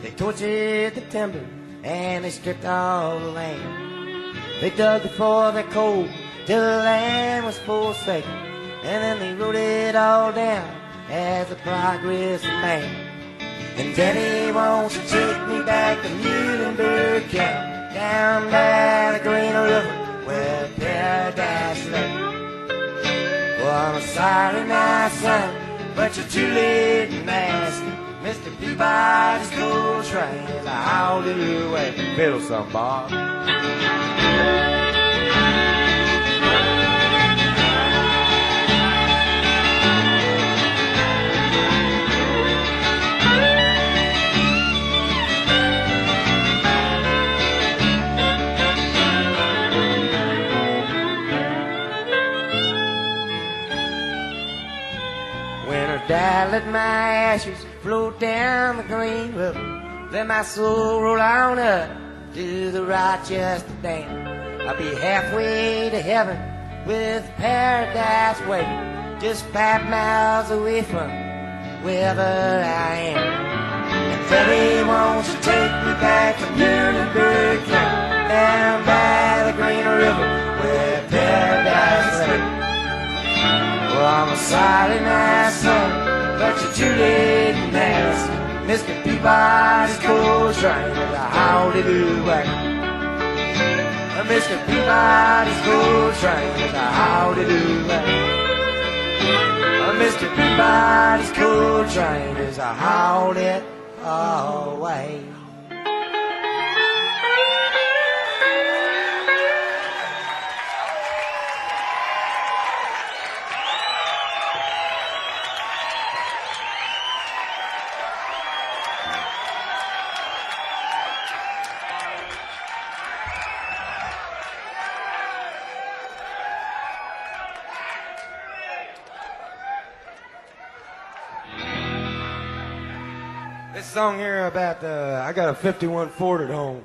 They tortured the timber and they stripped all the land. They dug for their coal till the land was forsaken, and then they wrote it all down as a progress of man. And Daddy, won't you take me back to Muhlenberg County, down by the Green River where paradise lay. Well, I'm sorry, my son, but you're too late in asking. Mr. Peabody's coal train is a holiday way. Fiddle some, Bob. Dad, let my ashes float down the Green River. Let my soul roll on up to the Rochester Dam. I'll be halfway to heaven with paradise waiting, just 5 miles away from wherever I am. And Daddy, won't you take me back to Muhlenberg County, down by the Green River where paradise lay. Well, I'm sorry, my son, but you're too late in asking. Mr. Peabody's coal train is a holiday way. Mr. Peabody's coal train is a holiday way. Mr. Peabody's coal train is a holiday way. This song here about I got a 51 Ford at home.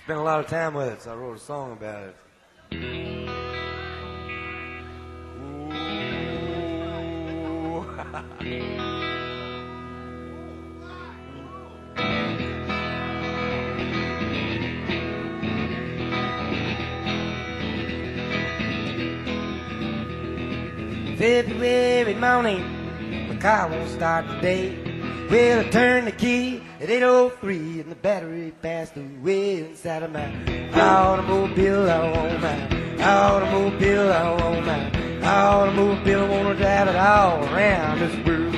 Spent a lot of time with it, so I wrote a song about it. February morning, my car won't start today. Well, I turned the key at 8:03 and the battery passed away inside of my automobile. I want my automobile. I want my automobile. I want to drive it all around this world.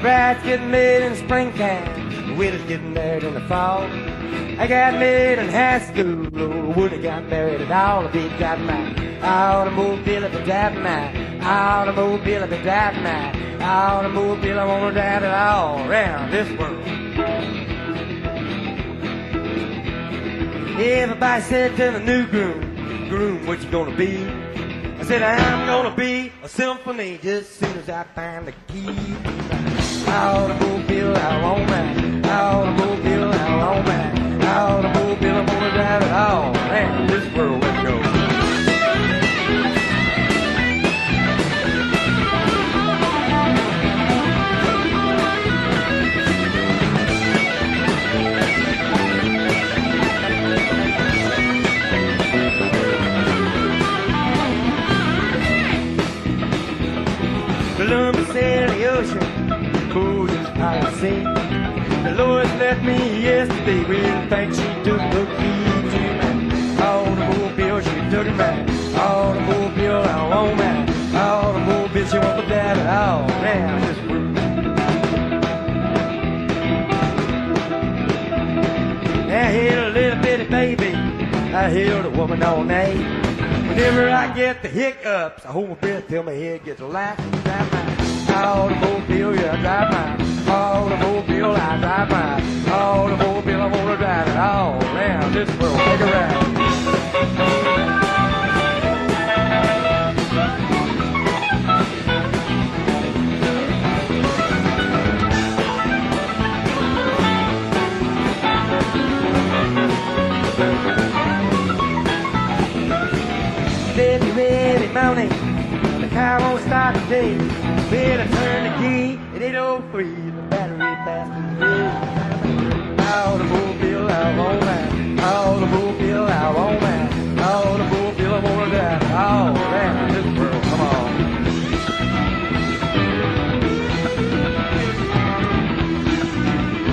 Brides getting married in the springtime, the widows getting married in the fall. I got married in high school, oh, wouldn't have got married at all if he'd got my automobile. If I drive my automobile, if I drive my automobile, I want to drive it all around this world. Everybody said to the new groom, what you gonna be? I said, I'm gonna be a symphony just as soon as I find the key. Automobile, I want my automobile, I want my automobile, I'm gonna drive it all around this world. Let's go. Columbus in the ocean, Moses by the sea. The Lord left me yesterday with thanks. She took the key to my automobile. She took my automobile. I want my automobile. She wants to drive it all around this world. I held a little bitty baby. I held a woman all night. Whenever I get the hiccups, I hold my breath till my head gets light. Drive my automobile, yeah, I drive my automobile, I drive my automobile. I wanna drive it all around this world. Take a ride. Every morning, the car won't start today. Better turn the key at 8:03. The battery passed away. Automobile, I want my automobile. I want my automobile. I wanna drive it all around this world. Come on.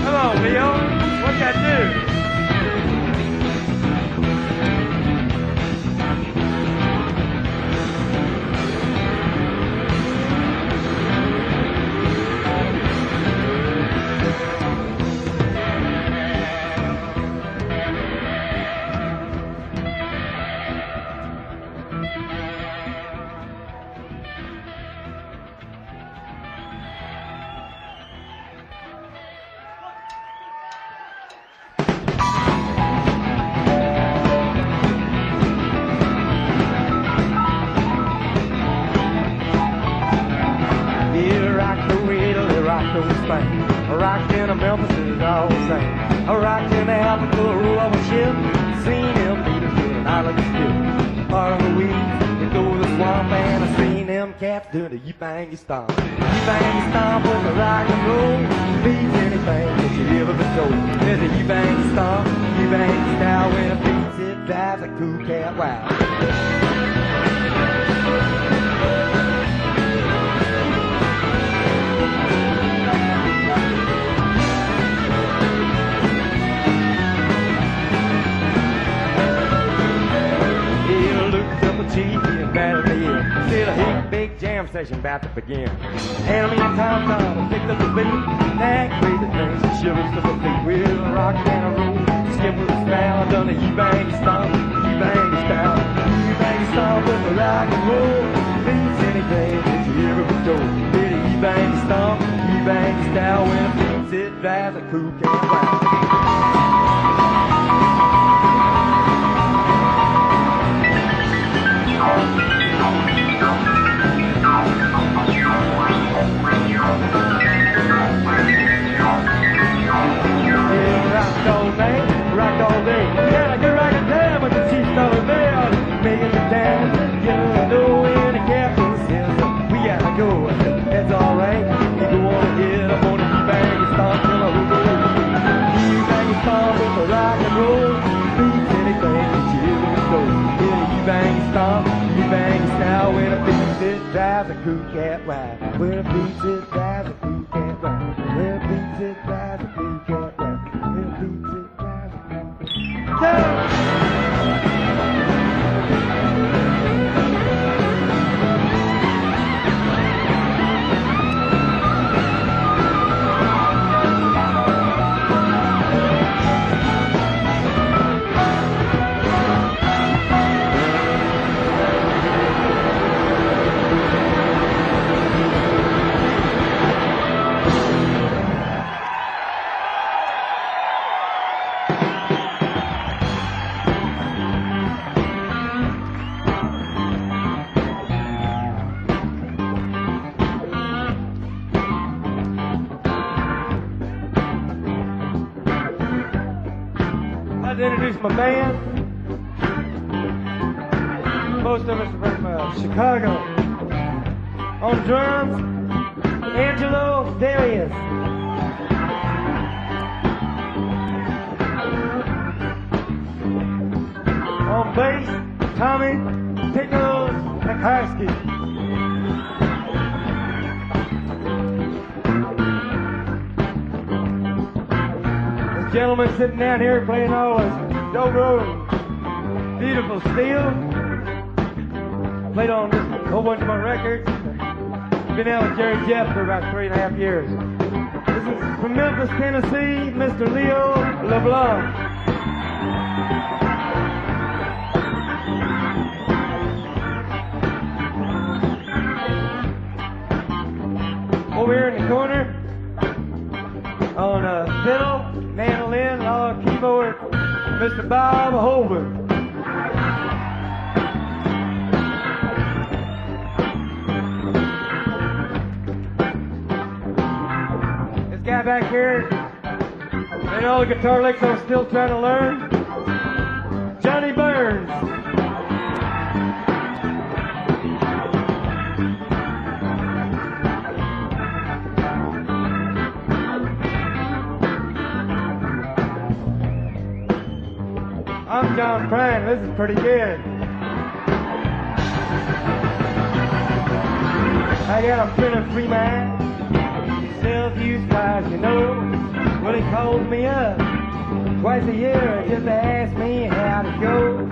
Come on, Leo. What you do? A rock in a Memphis is all the same. A rock in Africa, roll off a ship. Seen him beat a kid and I like a skip. Part of the weeds, they go to the swamp, and I seen them cats doing the Ubangi Stomp. Ubangi Stomp with the rock and roll. Beats anything that you ever been told. There's a Ubangi Stomp, Ubangi style. When it beats, it drives a cool cat wild. Said a big, big jam session about to begin. Hand me a tom-tom, I picked up the beat. That crazy things, the shivers to my feet. With a rock and a roll, skip with a style. Done a Ubangi Stomp, Ubangi style. Ubangi Stomp with a rock and roll. Beats anything that you ever been told. Did a Ubangi Stomp, Ubangi style. When it beats, it drives a cool cat wild. Rock all day. Yeah, get right in time with the $6 bill. Making it down. You know when the captain says we gotta go. That's alright. You go on ahead. I'm on the Ubangi Stomp till I will go. cat ride. Where it beats it, drives a free cat ride. Where it beats it, drives a free cat ride. Where it beats it, drives a free cat introduce my band. Most of us are from Chicago. On drums, Angelo Varias. On bass, Tommy Pickles Piekarski. Gentleman sitting down here playing all his dobro, beautiful steel. Played on just a whole bunch of my records. Been out with Jerry Jeff for about 3.5 years. This is from Memphis, Tennessee, Mr. LeBlanc. Over here in the corner, on fiddle, mandolin, keyboard, Mr. Bob Hoban. This guy back here, and all the guitar licks I'm still trying to learn, Johnny Burns. I'm John Prine. This is pretty good. I got a printer free man. Self-use guys, you know. Well, he calls me up twice a year just to ask me how to go.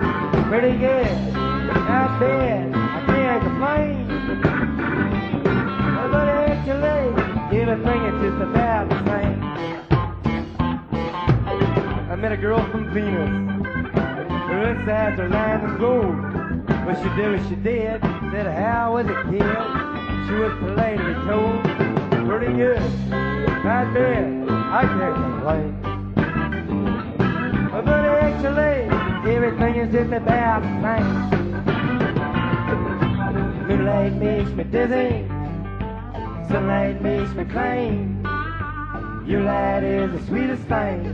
Pretty good. Not bad. I can't complain. But actually, everything is just about the same. I met a girl from Venus. Her insides are lined with gold. What she did what she did. Said, how was it killed? She was politely told. Pretty good. Not bad. I can't complain. But actually, everything is just about the same. Moonlight makes me dizzy. Sunlight makes me clean. Your light is the sweetest thing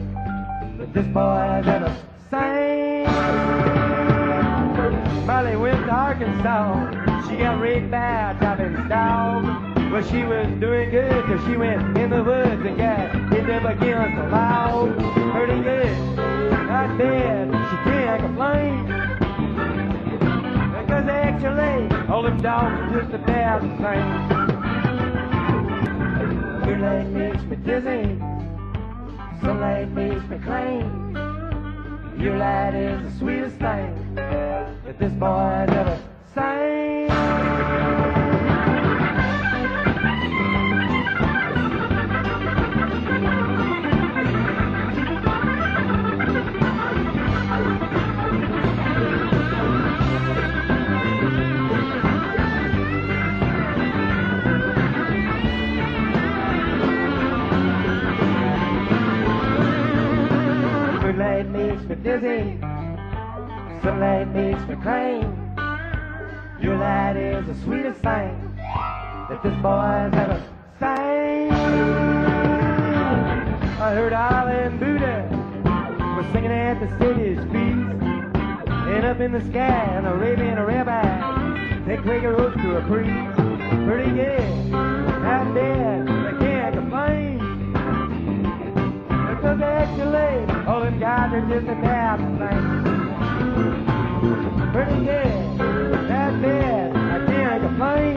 that this boy has ever seen. Molly went to Arkansas. She got raped by a driving dog. Well, she was doing good till she went in the woods and got hit up against the wall. Pretty good, not bad, she can't complain. Because actually, all them dogs are just about the same. Moonlight makes me dizzy. Sunlight makes me clean. Your light is the sweetest thing that this boy has ever seen. Moonlight makes me dizzy. Sunlight makes me clean. Your light is the sweetest thing that this boy's ever seen. I heard Island Buddha was singing at the city's feast. And up in the sky, an Arabian rabbi, they Quaker oath to a priest. Pretty good, not bad, I can't complain. Because actually, all them guys are just about the same. Pretty good, not bad, I can't complain.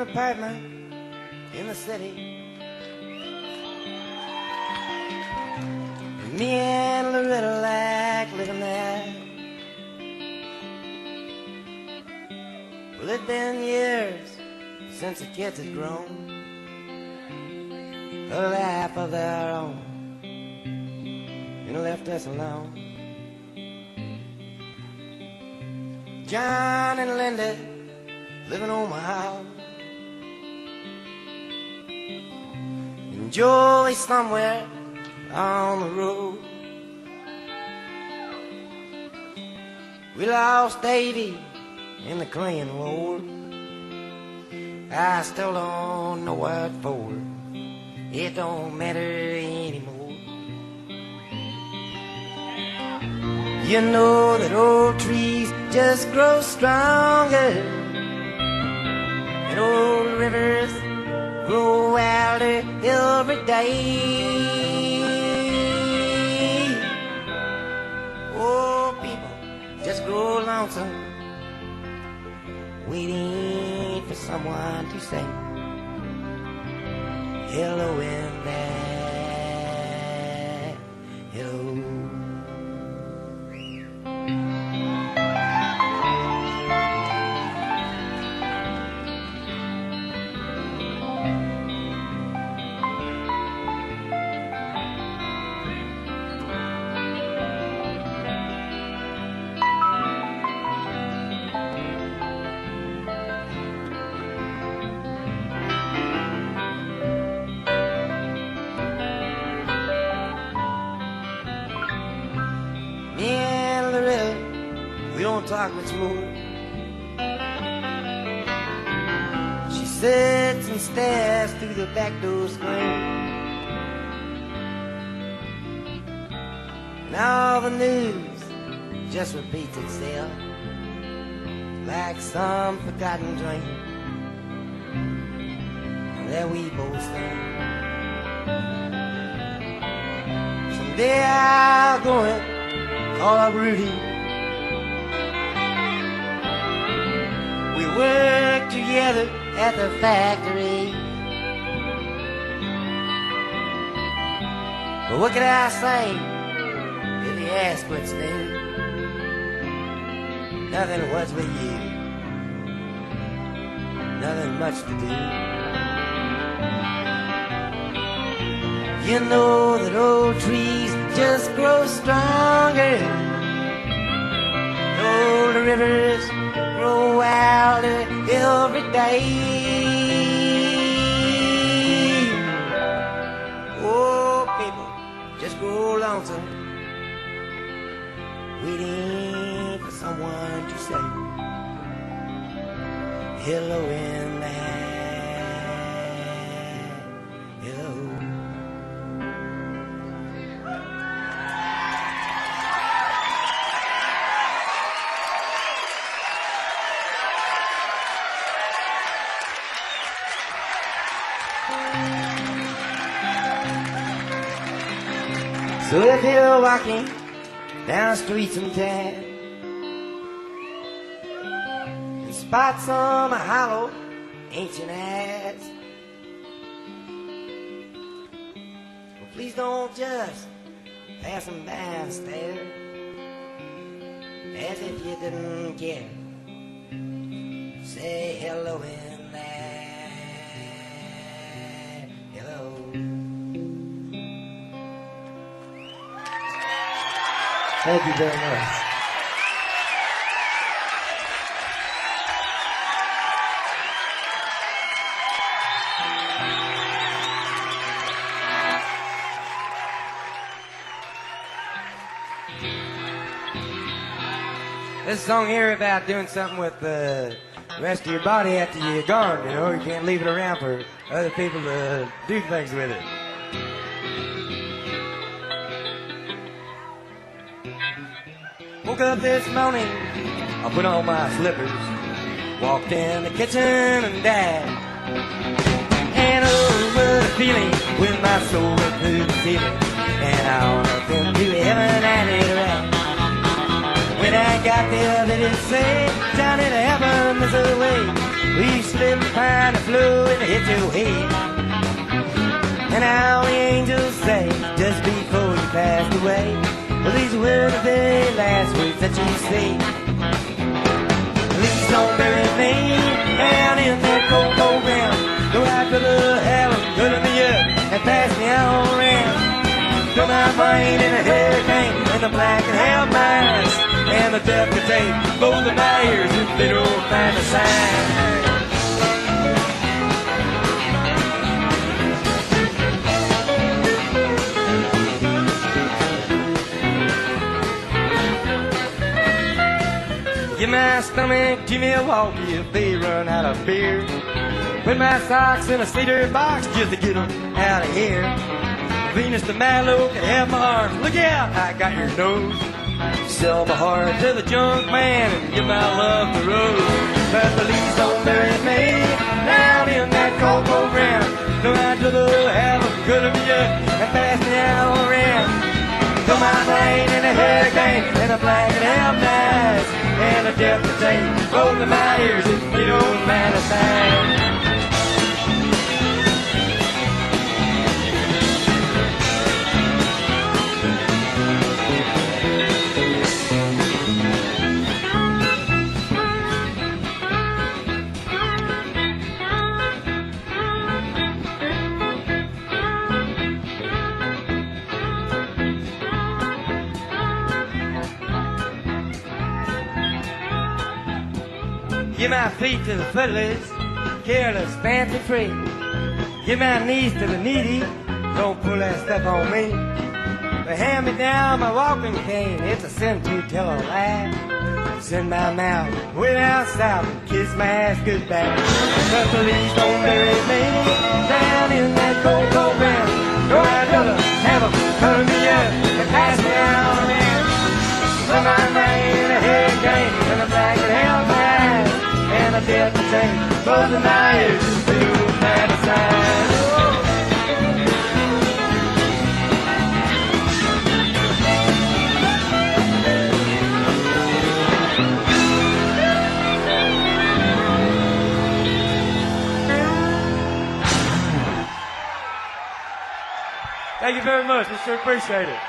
apartment in the city. And me and Loretta like living there. Well, it's been years since the kids had grown a life of their own and left us alone. John and Linda living on my house, and Joey's somewhere on the road. We lost Davy in the Korean War. I still don't know what for. It don't matter anymore. You know that old trees just grow stronger, and old rivers grow wilder every day. Old people just grow lonesome, waiting for someone to say hello in there, hello. Talk much more. She sits and stares through the back door screen, and all the news just repeats itself like some forgotten dream that we both sing. Someday I'll go and call up Rudy. We work together at the factory. But what can I say if the ass quits new? Nothing was with you, nothing much to do. You know that old trees just grow stronger, old rivers grow wilder every day. Oh, people just grow lonesome, waiting for someone to say hello in there, hello. So if you're walking down the street sometime and spot some hollow ancient ass, well, please don't just pass them by and stare as if you didn't care. Say hello in there, hello. Thank you very much. This song here about doing something with the rest of your body after you're gone, you know. You can't leave it around for other people to do things with it. Woke up this morning, I put on my slippers, walked in the kitchen and died. And oh, what a feeling when my soul went through the ceiling, and I went up into heaven and it right. When I got there, they didn't say down in heaven miles away. We slip behind the flow and hit your head. And now the angels say, just before you passed away, well, these were the very last words that you say. Please don't bury me down in that cold, cold ground. Go out to the heaven, go to me up and pass me all around. Throw my brain in a hurricane and the black and hell mines. And the death could take both of my ears if they don't find a sign. Give my stomach, give me a walkie if they run out of beer. Put my socks in a cedar box just to get them out of here. Venus de Malo can have my arms. Look out, I got your nose. Sell my heart to the junk man and give my love to Rose. But please don't bury me down in that cold, cold ground. Go out to the heaven, good to me up and pass me all around. Throw my brain in a hurricane and a blanket hell nights. And a death to take both of my ears if you don't mind a thing. Give my feet to the footless, careless, fancy free. Give my knees to the needy, don't pull that stuff on me. But hand me down my walking cane, it's a sin to tell a lie. Send my mouth way down south and kiss my ass goodbye. But please don't bury me down in that cold, cold ground. Go out to the heaven, turn me up and pass me out around. Put my name in a hurricane and a black and hell night. And I did the same, both of my ears to that side. Thank you very much. We sure appreciate it.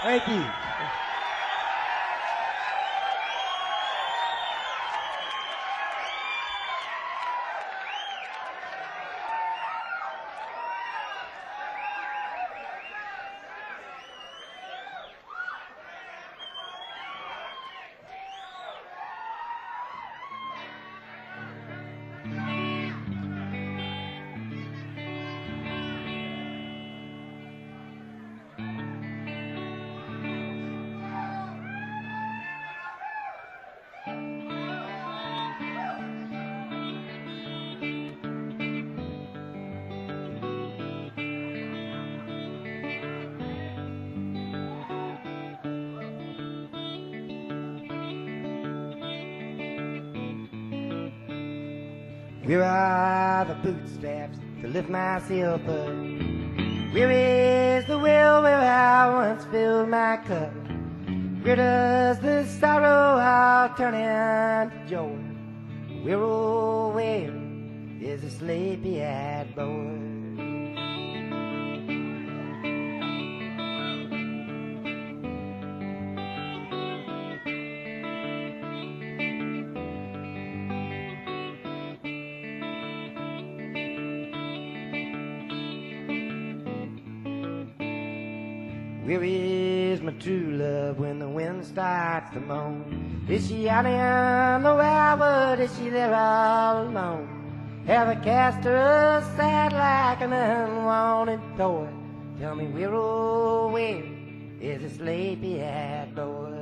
Thank you. Where are the bootstraps to lift myself up? Where is the well where I once filled my cup? Where does the sorrow all turn into joy? Where, oh, where is the sleepy-eyed boy? Where is my true love when the wind starts to moan? Is she out in the wildwood? Is she there all alone? Have I cast her aside like an unwanted toy? Tell me where, oh, where is the sleepy-eyed boy?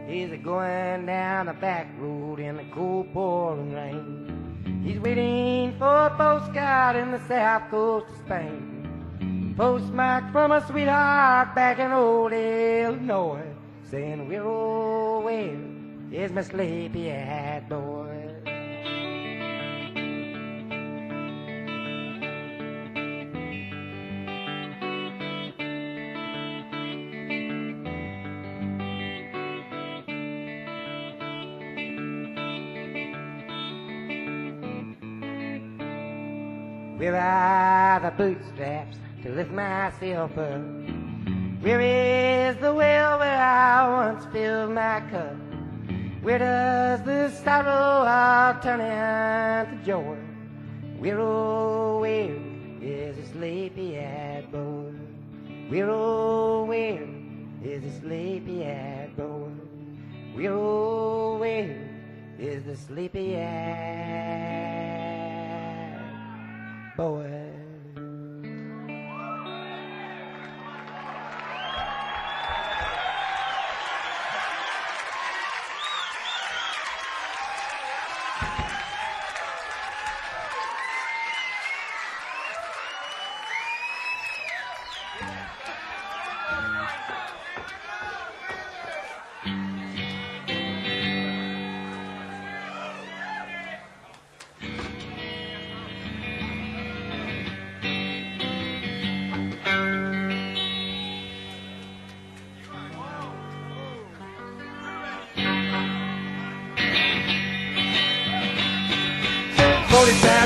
He's going down the back road in the cold pouring rain. He's waiting for a postcard in the south coast of Spain. Postmarked from a sweetheart back in old Illinois, saying, where, oh, where is my sleepy-eyed boy? Where are the bootstraps to lift myself up? Where is the well where I once filled my cup? Where does the sorrow all turn into joy? Where, oh, where is the sleepy-eyed boy? Where, oh, where is the sleepy-eyed boy? Where, oh, where is the sleepy-eyed boy?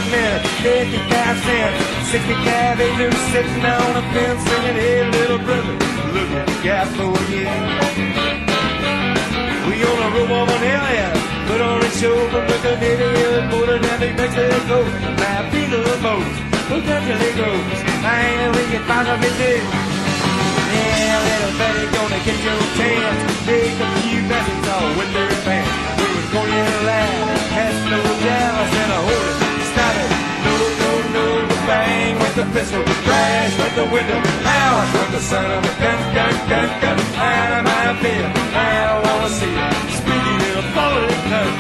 Minutes, 55 cents, 65 acres sitting on a fence, singing, hey, little brother, look at the gap for you. We on a road woman, hell yeah, put on a show from the Canadian border down to Mexico. My Pickles boats, who country goes, I ain't know we can possibly do. Yeah, little buddy, gonna get your chance, take a few passes all with their pants. We was going to laugh, has no Dallas and a hold it. No, bang with the pistol, crash with the window, ouch with the son of a gun, out of my bed, I don't wanna see it, speaking in a foreign tongue.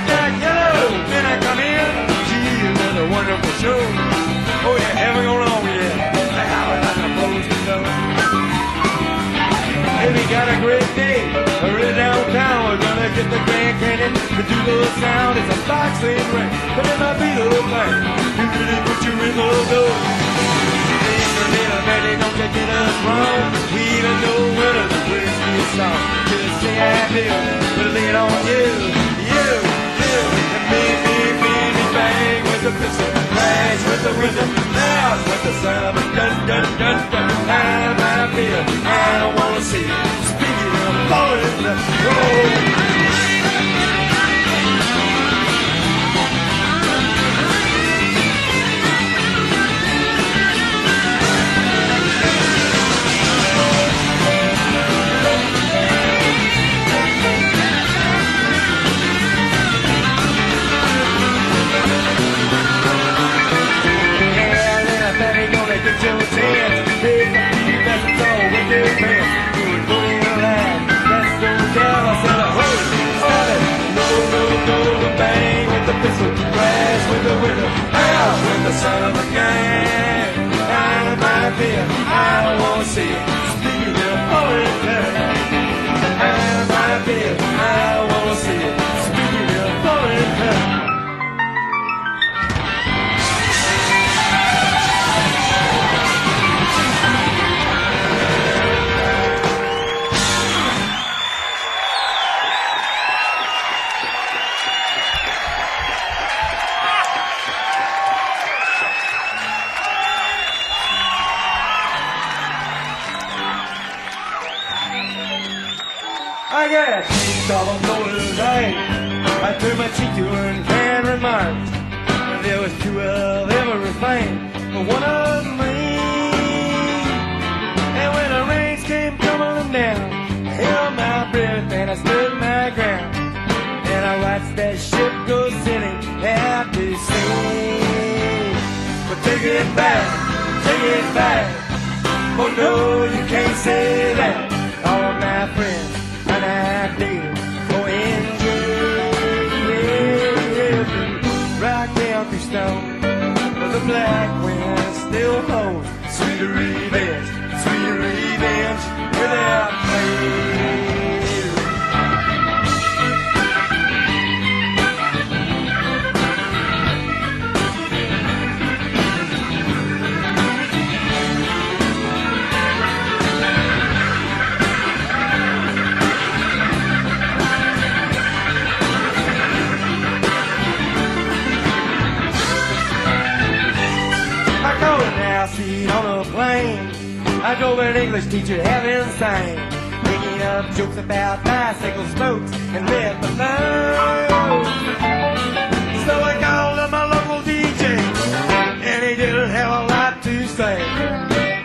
Knock, hello, can I come in? Gee, another wonderful show. Oh yeah, having on all yet. Hey, we got a great day. We're in downtown. We're gonna get the Grand Canyon. The Doodle sound is a boxing ring. But it might be a little thing. You really put your in the door. Little baby, don't you get us wrong. We even know when the whiskey is song. Just say I do. But lean on you. And me, bang with the pistol. Crash with the window. Loud with the sound of a gun. How I feel, I don't wanna see it. Speaking of foreign, yeah, little baby, gonna get your chance. Big that's all with their pants. We're going to laugh. Let's go down. This will crash with the window, out with the son of a gang. I might be, I don't want to see it. Speaking of poetry, I might be, I don't want to see it. Speaking of poetry. I got a taste of a golden light. I turned my cheek to her and can't remark. There was two of everything, but one of me. And when the rains came tumbling down, I held my breath and I stood my ground. And I watched that ship go sailing out to sea. But take it back, take it back. Oh no, you can't say that. All of my friends. And I did, O-N-G, rock down through stone, but the black wind still blows. Sweet revenge without pain. Seat on a plane. I drove an English teacher heaven sang, making up jokes about bicycle spokes and red balloons. So I called up my local DJ, and he didn't have a lot to say,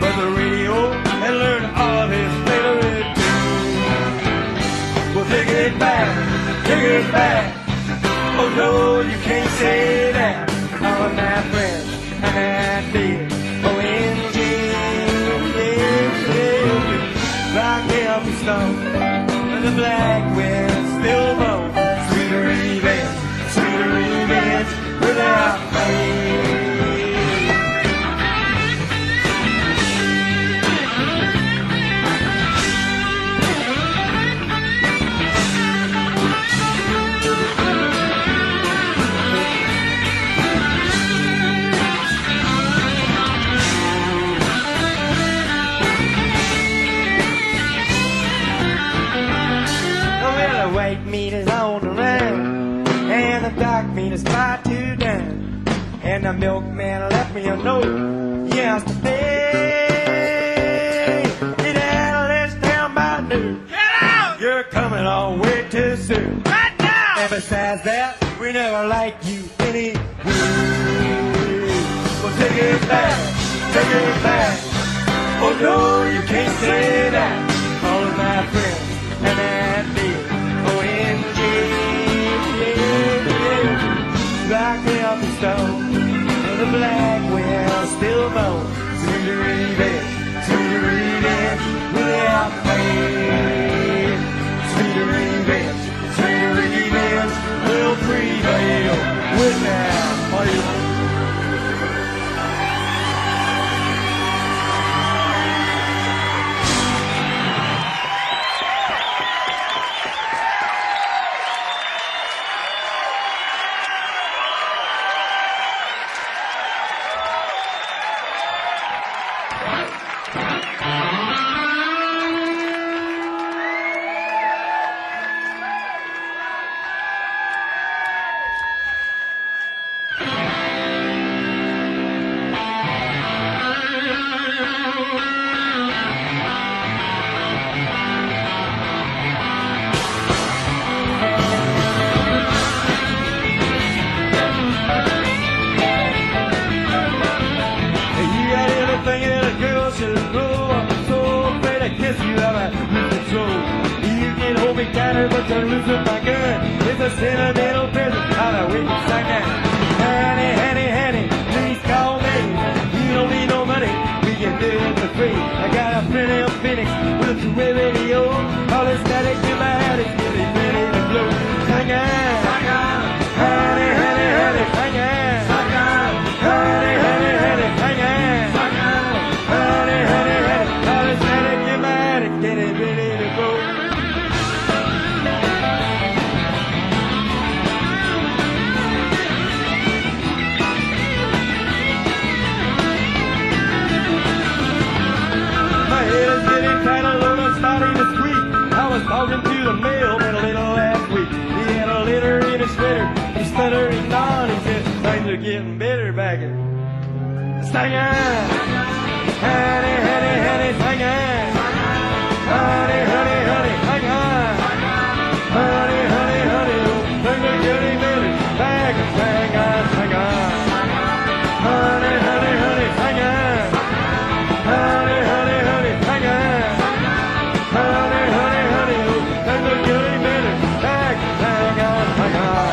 but the radio had learned all of his favorite tunes. Well, take it back, take it back. Oh no, you can't say that. All of my friends and I did. O-N-G, rock down the stone, and the black wind still blows. Sweeter revenge, without pain. White meat is on the run, and the dark meat is far too down. And the milkman left me a note yesterday. Get out of this town by noon. Get out! You're coming all way too soon. Right now! And besides that, we never liked you anyway. Well, take it back, take it back. Oh no, you can't say that. All of my friends and that did. Rock down the stone, and the black wind still blows. Sweet revenge, without pain. Sweet revenge will prevail without pain. But to lose with my gun is a sentimental present out of which I can. Honey, please call me. You don't need no money, we can do it for free. I got a pretty old Phoenix with a two-way radio. All the static in my head is getting ready to blow. Hang on, honey, to the mailman a little last week. He had a letter in his sweater. He stuttered on. He said, things are getting better back in Saigon. Honey, honey, honey, Saigon. Honey, honey, honey, Saigon. Honey, honey, honey, things are getting better back in Saigon, Saigon. Honey, honey, honey, Saigon. Honey, honey, honey, Saigon. Honey, honey, honey, things are getting better back in Saigon, Saigon.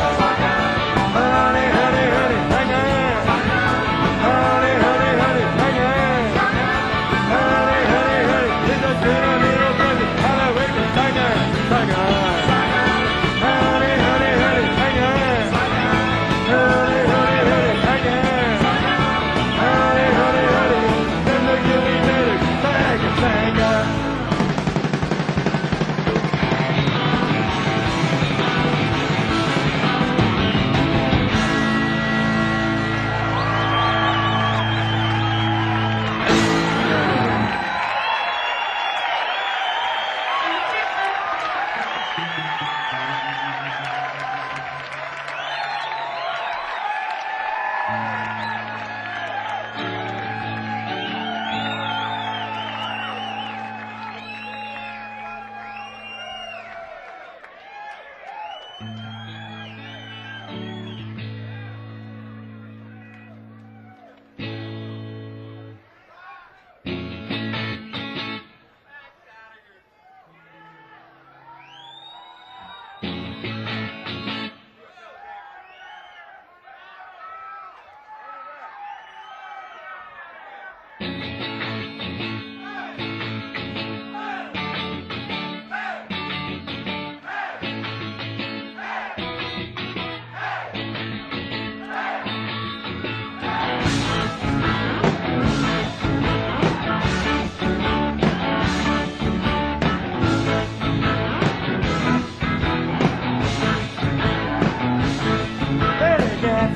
Honey, honey, honey, Saigon. Honey, honey, honey, Saigon. Honey, honey, honey, it's a good little baby. Honey, wait for Saigon, Saigon. Honey, honey, honey, Saigon. Honey, honey, honey, Saigon. Honey, honey, honey, things are getting better back in Saigon.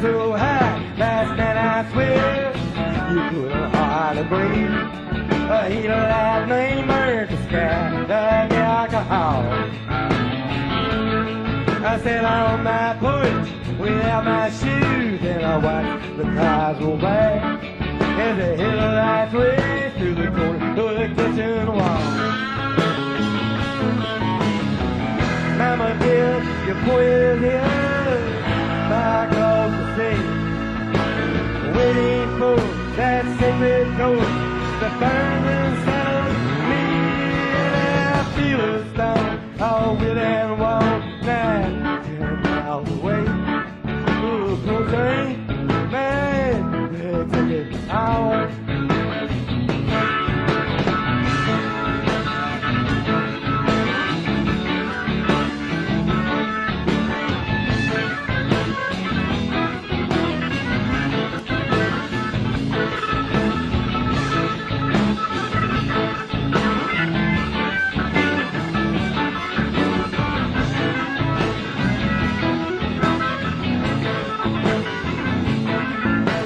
So high, last night I swear you couldn't hardly breathe. A heat of lightning burned the sky like alcohol. I sat on my porch without my shoes and I watched the cars go by as the headlights raced through the corner of the kitchen wall. Mama, dear, your boy is here. Back across the sea, waiting for that sacred code that burns inside of me. And I feel a stomp all with and walk 9-10 miles away. Ooh, close train, man, let's take it out.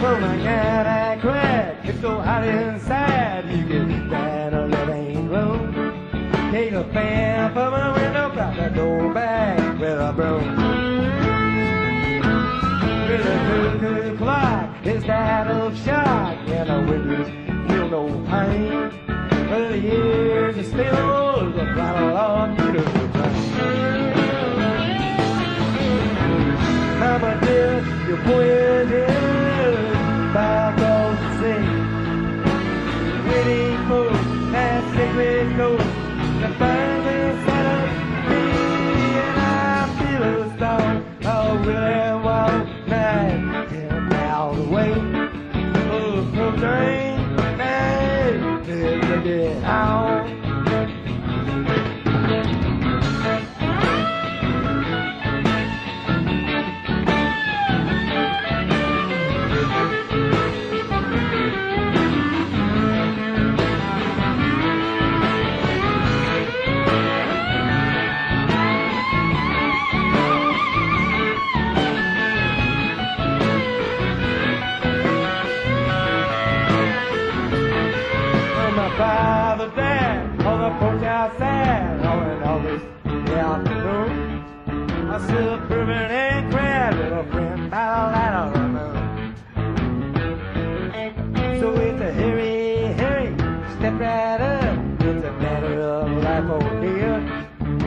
Oh my God, I cried. It's so hot inside. You can find a living room. Take a fan from my window, pop the door back with a broom. With a cuckoo clock, it's that of shock, and the windows feel no pain. But the years are still the bottle of beautiful pain. Mama, dear, your boy is here. Back on the sea, waiting for that sacred code that burns inside of me. And I feel a star, oh, will and walk 9-10 miles away. Oh, from train, man, let's get out. myself bourbon and crab, little friend, I'll light on the moon. So it's a hurry, hurry, step right up. It's a matter of life or death.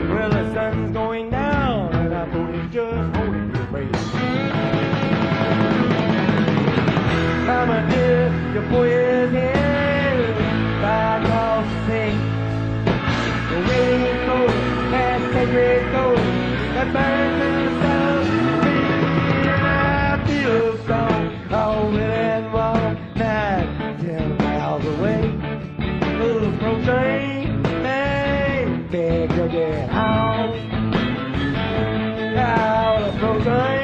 Well, the sun's going down, and I'm only just holding your breath. Armadillo, your boy is here. By across the sea. The way it goes, past that great goes, that burns in the south sea. And I feel so cold and warm, 9-10 miles away. Little smoke train, hey, beg to get home. Out of smoke train.